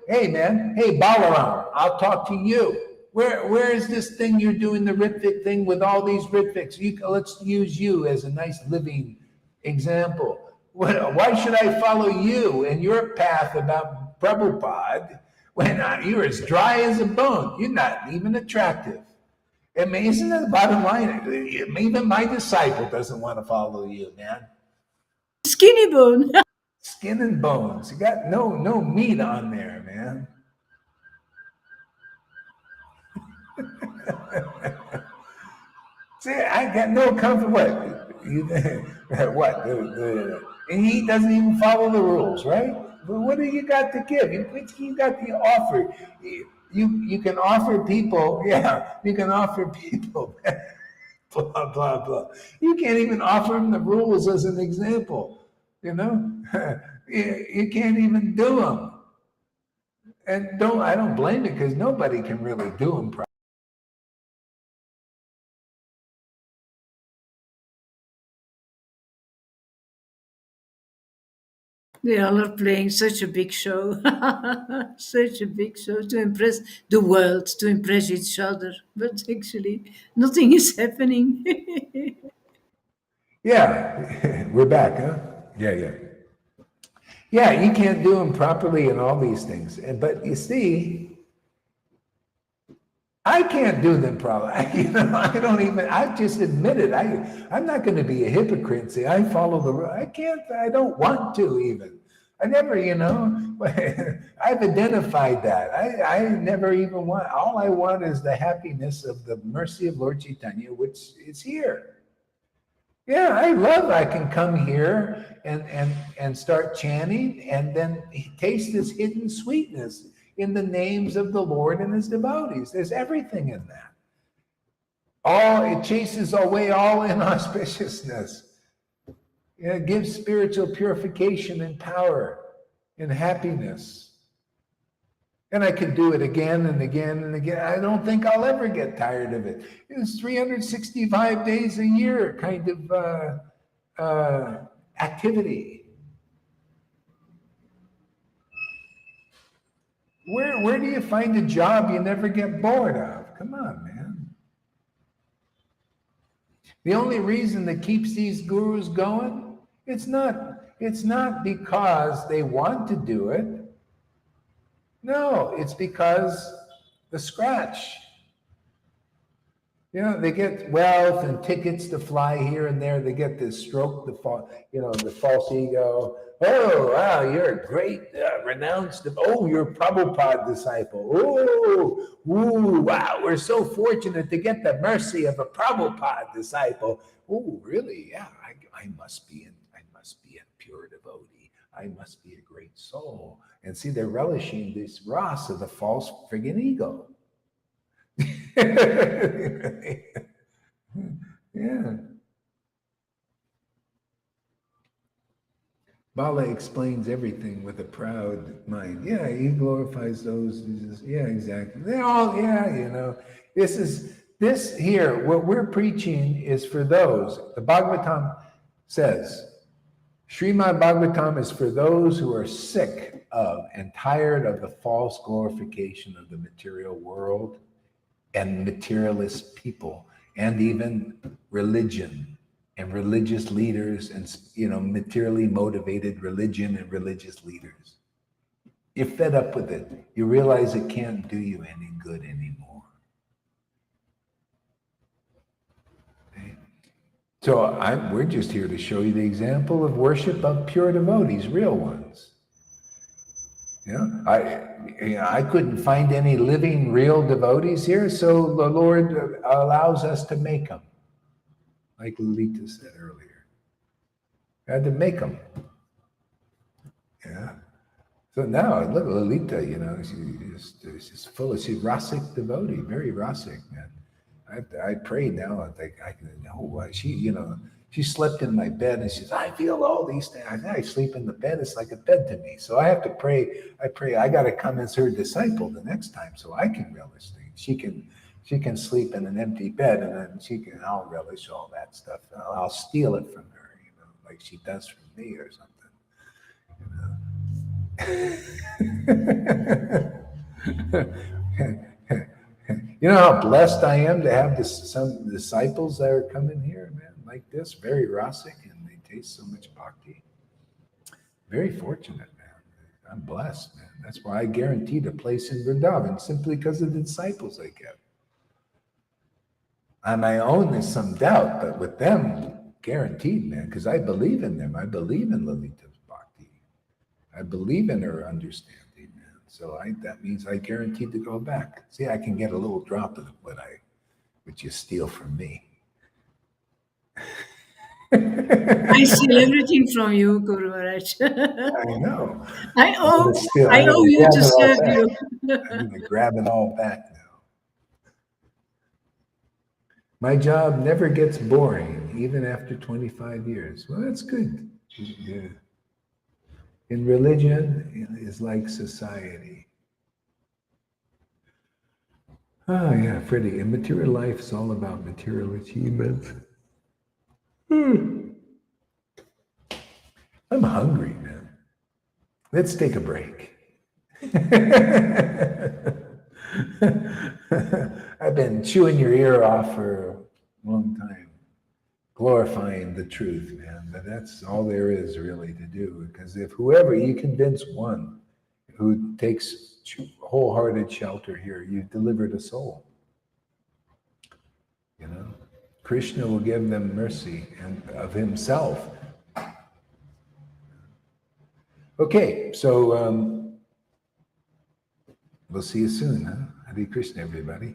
hey Balaram, I'll talk to you. Where is this thing you're doing, the Ritvik thing with all these Ritviks? Let's use you as a nice living example. Why should I follow you and your path about Prabhupada when you're as dry as a bone? You're not even attractive. I mean, isn't that the bottom line? Even my disciple doesn't want to follow you, man. Skinny bone. Skin and bones. You got no meat on there, man. See, I got no comfort. What? And he doesn't even follow the rules, right? But what do you got to give? You got to offer. You can offer people. Yeah, you can offer people. Blah blah blah. You can't even offer them the rules as an example. You can't even do them. And I don't blame you, because nobody can really do them properly. They all are playing such a big show, such a big show to impress the world, to impress each other. But actually, nothing is happening. Yeah, we're back, huh? Yeah. Yeah, you can't do them properly and all these things. But you see, I can't do them properly. I've just admitted, I'm not going to be a hypocrite and say, I follow the rule. I don't want to even. I never, I've identified that. I never even want, all I want is the happiness of the mercy of Lord Chaitanya, which is here. Yeah, I can come here and start chanting and then taste this hidden sweetness in the names of the Lord and his devotees. There's everything in that. It chases away all inauspiciousness. It gives spiritual purification and power and happiness. And I could do it again and again and again. I don't think I'll ever get tired of it. It's 365 days a year kind of activity. Where do you find a job you never get bored of? Come on, man. The only reason that keeps these gurus going, it's not because they want to do it. No, it's because the scratch. they get wealth and tickets to fly here and there. They get this stroke, the false ego. Oh, wow, you're a great, renounced. Oh, you're a Prabhupada disciple. Oh, ooh, wow, we're so fortunate to get the mercy of a Prabhupada disciple. Oh, really? Yeah, I must be a pure devotee. I must be a great soul. And see, they're relishing this rasa of the false friggin' ego. Yeah. Bala explains everything with a proud mind. Yeah, he glorifies those. Yeah, exactly. They all, this here, what we're preaching is for those. The Bhagavatam says, Srimad Bhagavatam is for those who are sick of and tired of the false glorification of the material world and materialist people, and even religion and religious leaders, and materially motivated religion and religious leaders. You're fed up with it. You realize it can't do you any good anymore. Okay? So we're just here to show you the example of worship of pure devotees, real ones. I couldn't find any living, real devotees here, so the Lord allows us to make them, like Lolita said earlier. I had to make them. Yeah. So now look, Lolita, she's full of, she's rasic devotee, very rasic, man. I pray now, I can know she slept in my bed and she says, I feel all these things. I sleep in the bed. It's like a bed to me. So I have to pray. I got to come as her disciple the next time so I can relish things. She can sleep in an empty bed and then I'll relish all that stuff. I'll steal it from her, like she does from me or something. You know how blessed I am to have some disciples that are coming here, man, like this, very rasic, and they taste so much bhakti. Very fortunate, man. I'm blessed, man. That's why I guaranteed a place in Vrindavan, simply because of the disciples I get. On my own, there's some doubt, but with them, guaranteed, man, because I believe in them. I believe in Lalita's bhakti. I believe in her understanding. So that means I guaranteed to go back. See, I can get a little drop of what you steal from me. I steal everything from you, Guru Maharaj. I know. I owe you to serve you. I'm going to grab it all back now. My job never gets boring, even after 25 years. Well, that's good. Yeah. In religion, it's like society. Oh, yeah, Freddie. In material life, it's all about material achievements. I'm hungry, man. Let's take a break. I've been chewing your ear off for a long time, glorifying the truth, man. But that's all there is really to do. Because if whoever you convince one who takes wholehearted shelter here, you've delivered a soul. Krishna will give them mercy and of himself. Okay, so we'll see you soon, huh? Hare Krishna, everybody.